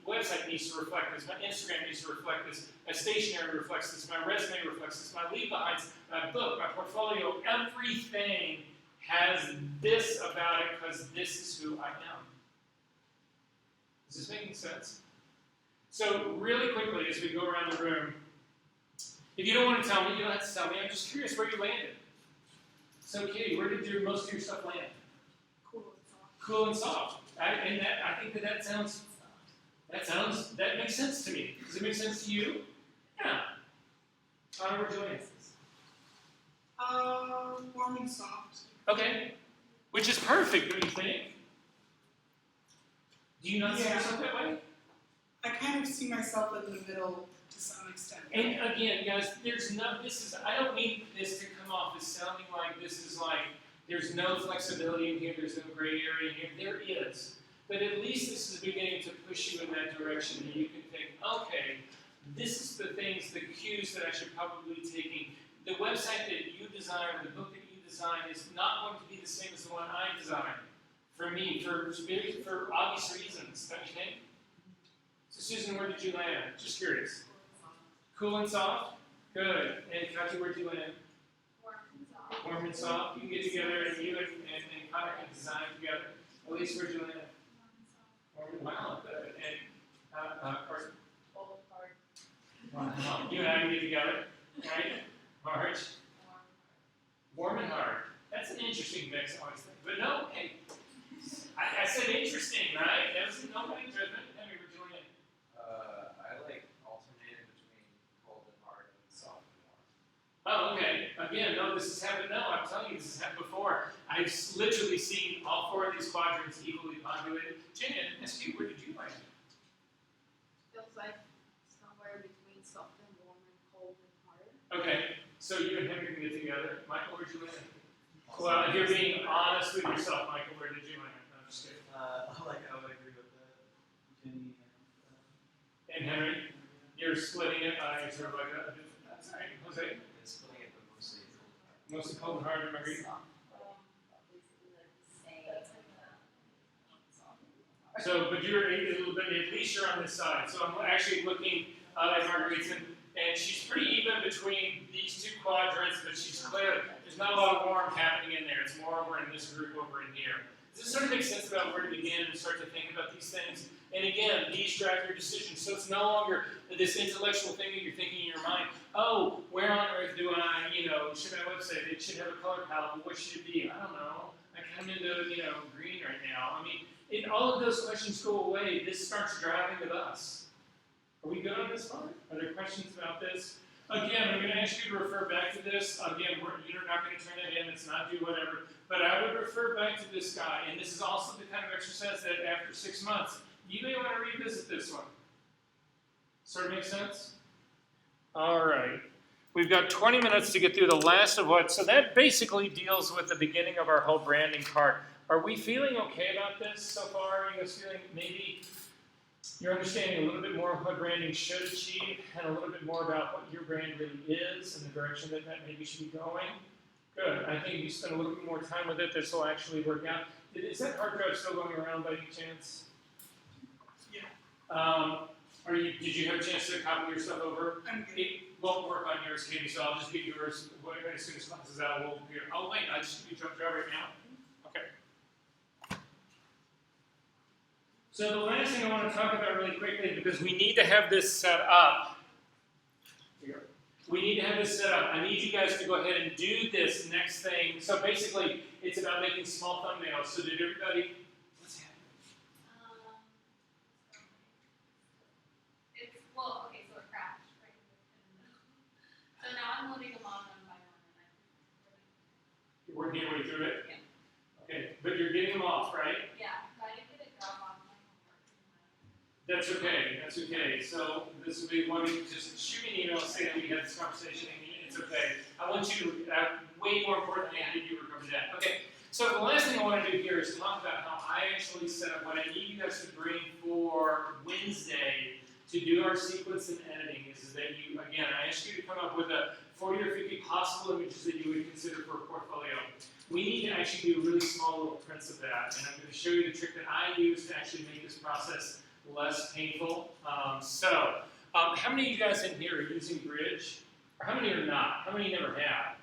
needs to reflect this. My Instagram needs to reflect this. My stationery reflects this. My resume reflects this. My leave behinds, my book, my portfolio, everything has this about it because this is who I am. Is this making sense? So really quickly as we go around the room, if you don't want to tell me, you don't have to tell me. I'm just curious where you landed. So Katie, where did most of your stuff land? Cool and soft. Cool and soft. I think that makes sense to me. Does it make sense to you? Yeah. Connor, where'd you land? Warm and soft. Okay. Which is perfect, don't you think? Do you not see Yeah. yourself that way? I kind of see myself in the middle to some extent. And again, guys, I don't mean this to come off as sounding like this is like, there's no flexibility in here, there's no gray area in here. There is. But at least this is beginning to push you in that direction and you can think, okay, this is the things, the cues that I should probably be taking. The website that you design, or the book that you design is not going to be the same as the one I design. For me, for obvious reasons, don't you think? So Susan, where did you land? Just curious. Cool and soft? Good. And Katya, where'd you land? Warm and soft. You can get together and you and Connor can design together. Elise, where'd you land? Warm and wow, good. And Carson? Wow. You and I can get together, right? Marge? Warm and hard. That's an interesting mix, I always think. But no, hey, I said interesting, right? That was nobody judgment. Henry, where'd you land? I like alternating between cold and hard and soft and warm. Oh, okay. Again, no, this has happened. No, I'm telling you, this has happened before. I've literally seen all four of these quadrants equally populated. Jan, SU, where did you land? Feels like somewhere between soft and warm and cold and hard. Okay, so you and Henry can get together. Michael, where'd you land? Well, if you're being honest with yourself, Michael, where did you land? No, I'm just kidding. I would agree with that. Jenny And Henry, you're splitting it. I sort of like that. That's all right. Jose, It's splitting it, but mostly cold. mostly cold and hard, Marguerite. So, but you're a little bit, at least you're on this side. So I'm actually looking at Marguerite's, and she's pretty even between these two quadrants, but she's clear. There's not a lot of warmth happening in there. It's more over in this group over in here. Does this sort of make sense about where to begin and start to think about these things? And again, these drive your decisions. So it's no longer this intellectual thing that you're thinking in your mind. Oh, where on earth do I, should my website, it should have a color palette, but what should it be? I don't know. I come into, green right now. I mean, all of those questions go away. This starts driving the bus. Are we good on this part? Are there questions about this? Again, I'm going to ask you to refer back to this. Again, you're not going to turn it in. It's not due, whatever. But I would refer back to this guy. And this is also the kind of exercise that after 6 months, you may want to revisit this one. Sort of make sense? All right. We've got 20 minutes to get through the last of what. So that basically deals with the beginning of our whole branding part. Are we feeling okay about this so far? Are you guys feeling maybe you're understanding a little bit more of what branding should achieve and a little bit more about what your brand really is and the direction that maybe should be going? Good. I think if you spend a little bit more time with it, this will actually work out. Is that hard drive still going around by any chance? Yeah. Did you have a chance to copy your stuff over? It won't work on yours, Katie, so I'll just get yours as soon as class is out. Oh, wait, I just need to drive right now? Okay. So the last thing I want to talk about really quickly, because we need to have this set up. We need to have this set up. I need you guys to go ahead and do this next thing. So basically, it's about making small thumbnails. So did everybody? What's happening? Okay, so it crashed right in the middle. So now I'm loading them on one by one. You're working your way through it? Yeah. Okay, but you're getting them off, right? Yeah, I didn't get it drop off my homework. That's okay. That's okay. So this will be one. Just shoot me an email saying that we had this conversation, and it's okay. I want you to, way more importantly, I need you to recover that. Okay. So the last thing I want to do here is talk about how I actually set up what I need you guys to bring for Wednesday to do our sequence and editing. Is that you again? I ask you to come up with 40 or 50 possible images that you would consider for a portfolio. We need to actually do really small little prints of that, and I'm going to show you the trick that I use to actually make this process less painful. How many of you guys in here are using Bridge? Or how many are not? How many never have?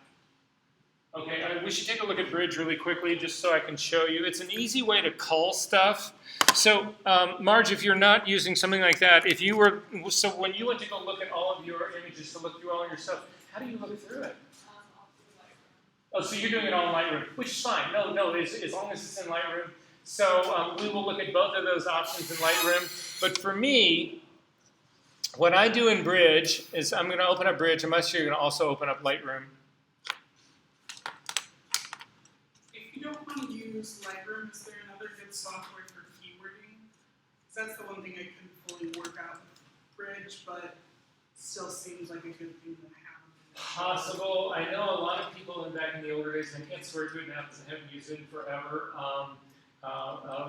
Okay, we should take a look at Bridge really quickly just so I can show you. It's an easy way to cull stuff. So, Marge, if you're not using something like that, so when you went to go look at all of your images, to look through all your stuff, how do you look through it? Oh, so you're doing it all in Lightroom, which is fine. No, as long as it's in Lightroom. So we will look at both of those options in Lightroom. But for me, what I do in Bridge is I'm going to open up Bridge. I'm actually going to also open up Lightroom. If you don't want to use Lightroom, is there another good software for keywording? Because that's the one thing I couldn't fully work out with Bridge, but still seems like a good thing to have. Possible. I know a lot of people back in the older days, and I can't swear to it now because I haven't used it in forever,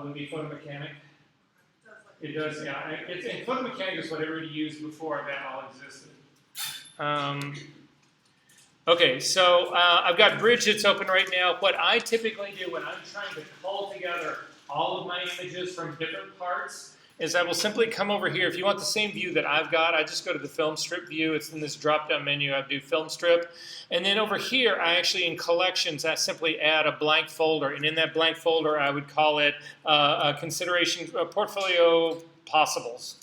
would be Photo Mechanic. It does, yeah. And Photo Mechanic is what everybody used before that all existed. Okay, so I've got Bridge that's open right now. What I typically do when I'm trying to pull together all of my images from different parts is I will simply come over here. If you want the same view that I've got, I just go to the film strip view. It's in this drop-down menu. I do film strip. And then over here, I actually, in collections, I simply add a blank folder. And in that blank folder, I would call it a consideration portfolio possibles.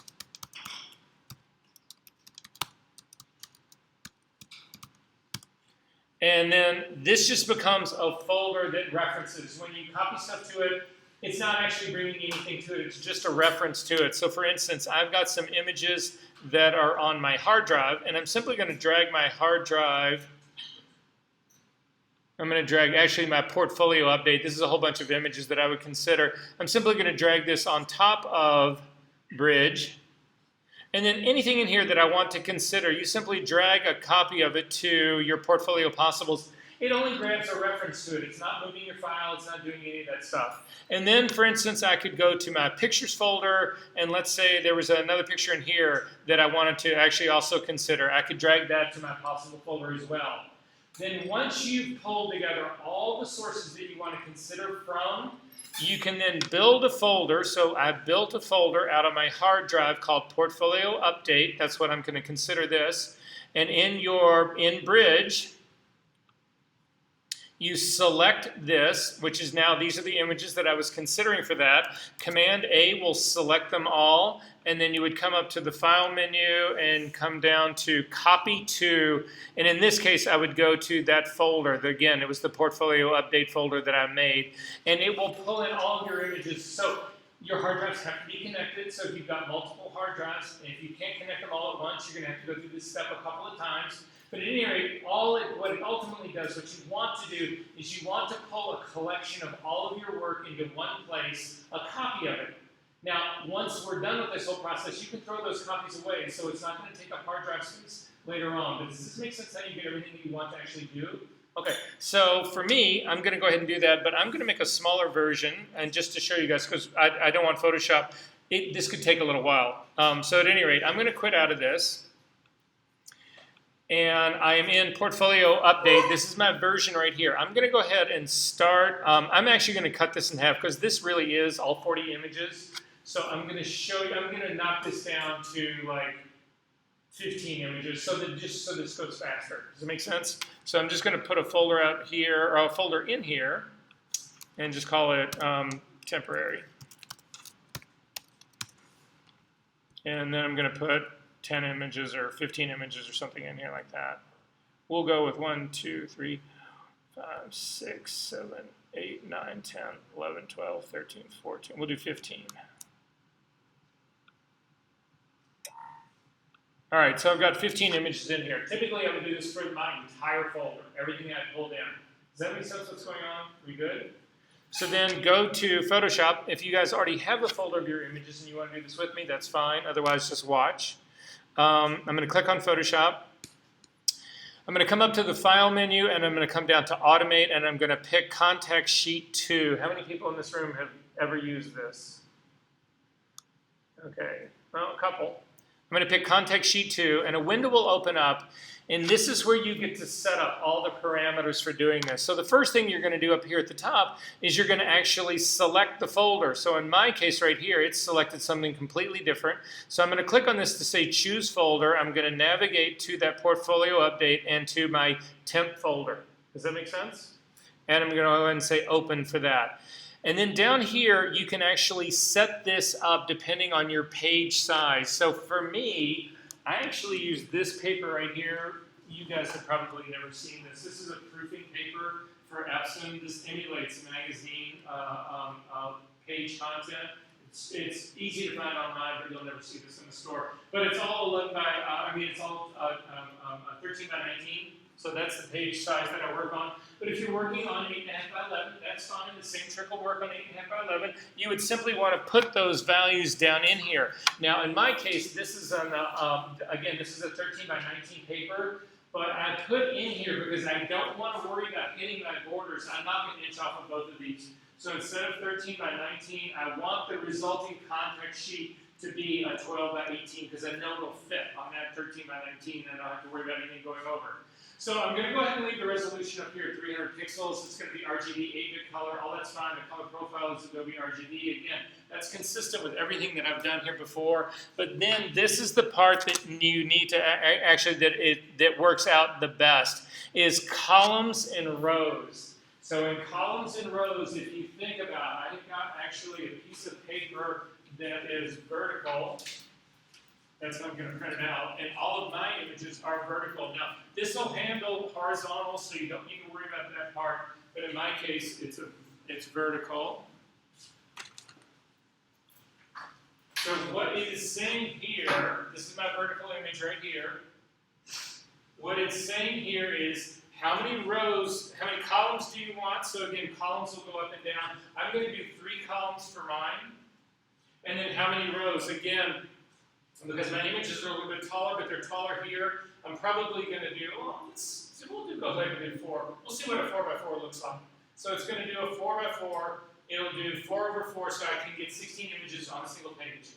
And then this just becomes a folder that references. When you copy stuff to it, it's not actually bringing anything to it. It's just a reference to it. So for instance, I've got some images that are on my hard drive, and I'm simply going to drag my hard drive. I'm going to drag actually my portfolio update. This is a whole bunch of images that I would consider. I'm simply going to drag this on top of Bridge. And then anything in here that I want to consider, you simply drag a copy of it to your portfolio possibles. It only grabs a reference to it. It's not moving your file. It's not doing any of that stuff. And then, for instance, I could go to my pictures folder, and let's say there was another picture in here that I wanted to actually also consider. I could drag that to my possible folder as well. Then once you've pulled together all the sources that you want to consider from, you can then build a folder. So I built a folder out of my hard drive called Portfolio Update. That's what I'm going to consider this. And in Bridge, you select this, which is now, these are the images that I was considering for that. Command A will select them all, and then you would come up to the File menu and come down to Copy To, and in this case, I would go to that folder. Again, it was the Portfolio Update folder that I made, and it will pull in all of your images. So your hard drives have to be connected, so if you've got multiple hard drives, and if you can't connect them all at once, you're going to have to go through this step a couple of times. But at any rate, what it ultimately does, what you want to do, is you want to pull a collection of all of your work into one place, a copy of it. Now, once we're done with this whole process, you can throw those copies away, so it's not going to take up hard drive space later on. But does this make sense how you get everything that you want to actually do? Okay, so for me, I'm going to go ahead and do that, but I'm going to make a smaller version, and just to show you guys, because I don't want Photoshop, this could take a little while. So at any rate, I'm going to quit out of this. And I am in Portfolio Update. This is my version right here. I'm going to go ahead and start. I'm actually going to cut this in half because this really is all 40 images. So I'm going to show you, I'm going to knock this down to like 15 images so that just so this goes faster. Does it make sense? So I'm just going to put a folder out here, or a folder in here, and just call it temporary. And then I'm going to put 10 images or 15 images or something in here like that. We'll go with 1, 2, 3, 5, 6, 7, 8, 9, 10, 11, 12, 13, 14. We'll do 15. All right, so I've got 15 images in here. Typically, I would do this for my entire folder, everything I pulled in. Does that make sense what's going on? We good? So then go to Photoshop. If you guys already have a folder of your images and you want to do this with me, that's fine. Otherwise, just watch. I'm going to click on Photoshop. I'm going to come up to the File menu, and I'm going to come down to Automate, and I'm going to pick Contact Sheet 2. How many people in this room have ever used this? Okay, well, a couple. I'm going to pick Contact Sheet 2, and a window will open up, and this is where you get to set up all the parameters for doing this. So the first thing you're going to do up here at the top is you're going to actually select the folder. So in my case right here, it's selected something completely different. So I'm going to click on this to say Choose Folder. I'm going to navigate to that Portfolio Update and to my temp folder. Does that make sense? And I'm going to go ahead and say Open for that. And then down here, you can actually set this up depending on your page size. So for me, I actually use this paper right here. You guys have probably never seen this. This is a proofing paper for Epson. This emulates magazine page content. It's easy to find online, but you'll never see this in the store. But it's all 11 by, it's all 13 by 19. So that's the page size that I work on. But if you're working on 8.5 by 11, that's fine. The same trick will work on 8.5 by 11. You would simply want to put those values down in here. Now, in my case, this is on again, this is a 13 by 19 paper. But I put in here because I don't want to worry about hitting my borders. I'm not going to inch off of both of these. So instead of 13 by 19, I want the resulting contact sheet to be a 12 by 18 because I know it'll fit on that 13 by 19 and I don't have to worry about anything going over. So I'm going to go ahead and leave the resolution up here at 300 pixels. It's going to be RGB, 8-bit color, all that's fine. The color profile is Adobe RGB. Again, that's consistent with everything that I've done here before. But then this is the part that you need to actually, that works out the best, is columns and rows. So in columns and rows, if you think about it, I've got actually a piece of paper that is vertical. That's how I'm going to print it out. And all of my images are vertical. Now, this will handle horizontal, so you don't need to worry about that part. But in my case, it's vertical. So what it is saying here, this is my vertical image right here. What it's saying here is how many rows, how many columns do you want? So again, columns will go up and down. I'm going to do 3 columns for mine. And then how many rows? Again, because my images are a little bit taller, but they're taller here, I'm probably going to do, we'll go ahead and do 4. We'll see what a 4 by 4 looks like. So it's going to do a 4 by 4. It'll do 4 over 4, so I can get 16 images on a single page.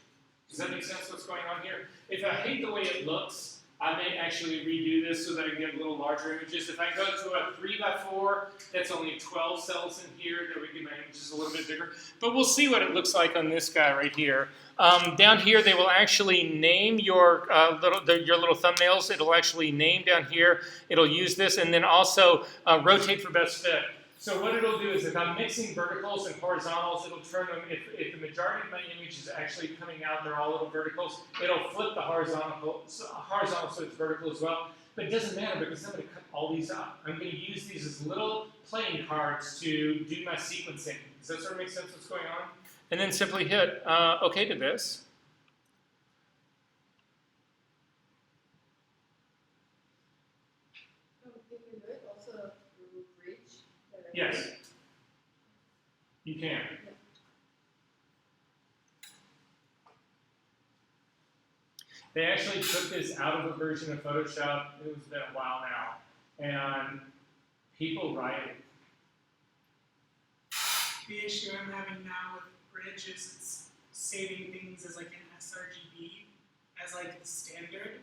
Does that make sense what's going on here? If I hate the way it looks, I may actually redo this so that I can get a little larger images. If I go to a 3 by 4, that's only 12 cells in here. That would get my images a little bit bigger. But we'll see what it looks like on this guy right here. Down here, they will actually name your little thumbnails. It'll actually name down here. It'll use this, and then also rotate for best fit. So what it'll do is if I'm mixing verticals and horizontals, it'll turn them, if the majority of my image is actually coming out, they're all little verticals, it'll flip the horizontal so it's vertical as well. But it doesn't matter because I'm going to cut all these out. I'm going to use these as little playing cards to do my sequencing. Does that sort of make sense what's going on? And then simply hit OK to this. Yes, you can. They actually took this out of a version of Photoshop. It was been a while now, and people rioted. The issue I'm having now with Bridge is it's saving things as like an sRGB as like the standard,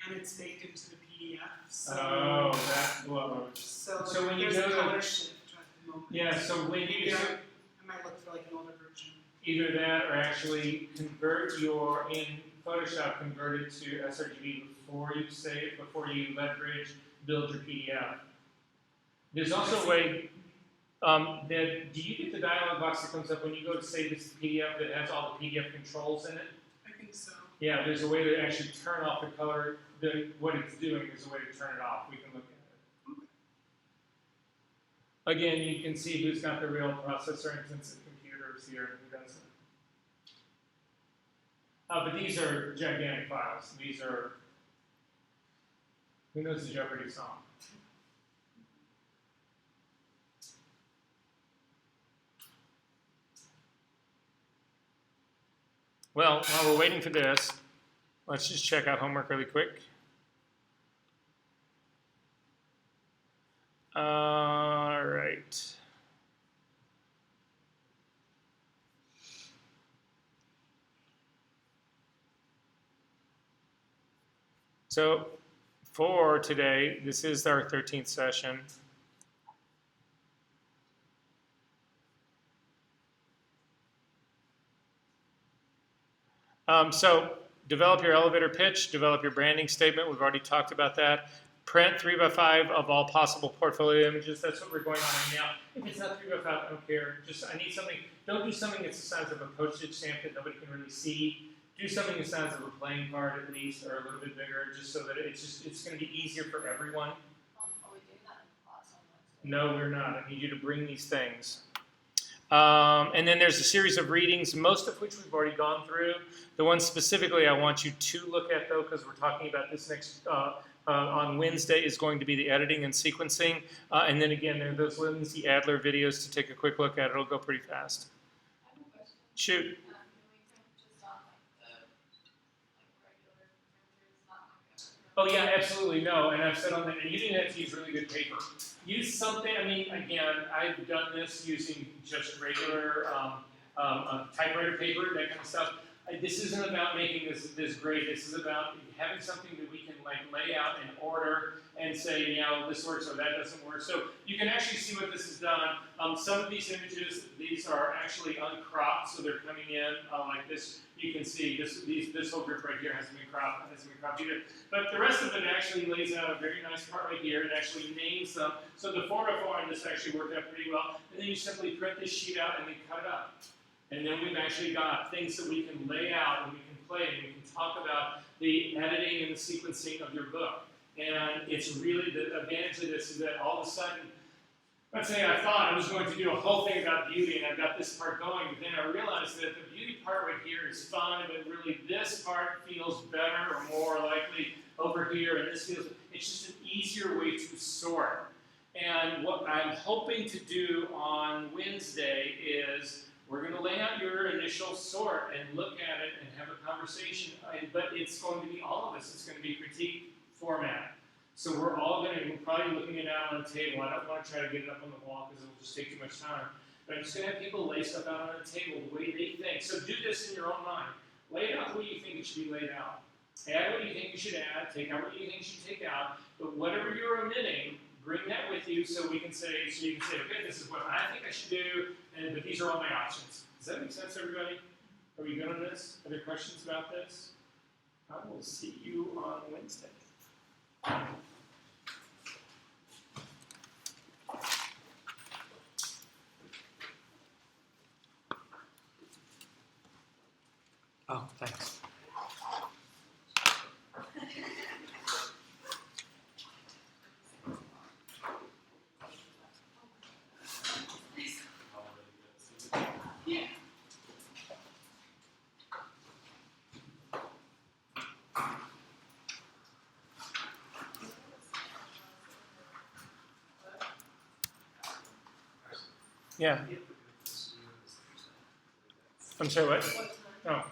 and it's baked into the PDF. So that blows. So when you there's go a to color shift at the moment. Yeah, so when you I might look for like an older version. either that or actually convert in Photoshop, convert it to sRGB before you save, before you let Bridge build your PDF. There's also a way that, do you get the dialog box that comes up when you go to save this PDF that has all the PDF controls in it? I think so. Yeah, there's a way to actually turn off the color. What it's doing is a way to turn it off. We can look at it. Again, you can see who's got the real processor-intensive computers here and who doesn't. But these are gigantic files. These are, who knows the Jeopardy song? Well, while we're waiting for this, let's just check out homework really quick. All right. So for today, this is our 13th session. So develop your elevator pitch, develop your branding statement. We've already talked about that. Print 3x5 of all possible portfolio images. That's what we're going on right now. If it's not 3x5, I don't care. Just, I need something. Don't do something that's the size of a postage stamp that nobody can really see. Do something the size of a playing card at least, or a little bit bigger, just so that it's going to be easier for everyone. Are we doing that in class on Wednesday? No, we're not. I need you to bring these things. And then there's a series of readings, most of which we've already gone through. The one specifically I want you to look at, though, because we're talking about this next on Wednesday, is going to be the editing and sequencing. And then again, there are those Lindsay Adler videos to take a quick look at. It'll go pretty fast. I have a question. Shoot. Can we print just on like the regular printers, not like a? Oh yeah, absolutely, no. And I've said on that, and you didn't have to use really good paper. Use something, I mean, again, I've done this using just regular typewriter paper, that kind of stuff. this isn't about making this great. This is about having something that we can like lay out in order and say, you know, this works or that doesn't work. So you can actually see what this has done. Some of these images, these are actually uncropped, so they're coming in like this. You can see this whole group right here hasn't been cropped either. But the rest of it actually lays out a very nice part right here and actually names them. So the format for this actually worked out pretty well. And then you simply print this sheet out and then cut it up. And then we've actually got things that we can lay out and we can play and we can talk about the editing and the sequencing of your book. And it's really the advantage of this is that all of a sudden, let's say I thought I was going to do a whole thing about beauty and I've got this part going, but then I realized that the beauty part right here is fun, but really this part feels better or more likely over here, and this feels, it's just an easier way to sort. And what I'm hoping to do on Wednesday is we're going to lay out your initial sort and look at it and have a conversation, but it's going to be all of us. It's going to be critique format. So we're probably looking it out on the table. I don't want to try to get it up on the wall because it will just take too much time. But I'm just going to have people lay stuff out on the table the way they think. So do this in your own mind. Lay it out the way you think it should be laid out. Add what you think you should add. Take out what you think you should take out. But whatever you're omitting, bring that with you so you can say, okay, this is what I think I should do, but these are all my options. Does that make sense, everybody? Are we good on this? Are there questions about this? I will see you on Wednesday. Oh, thanks. Yeah. Yeah. I'm sorry, what? Oh.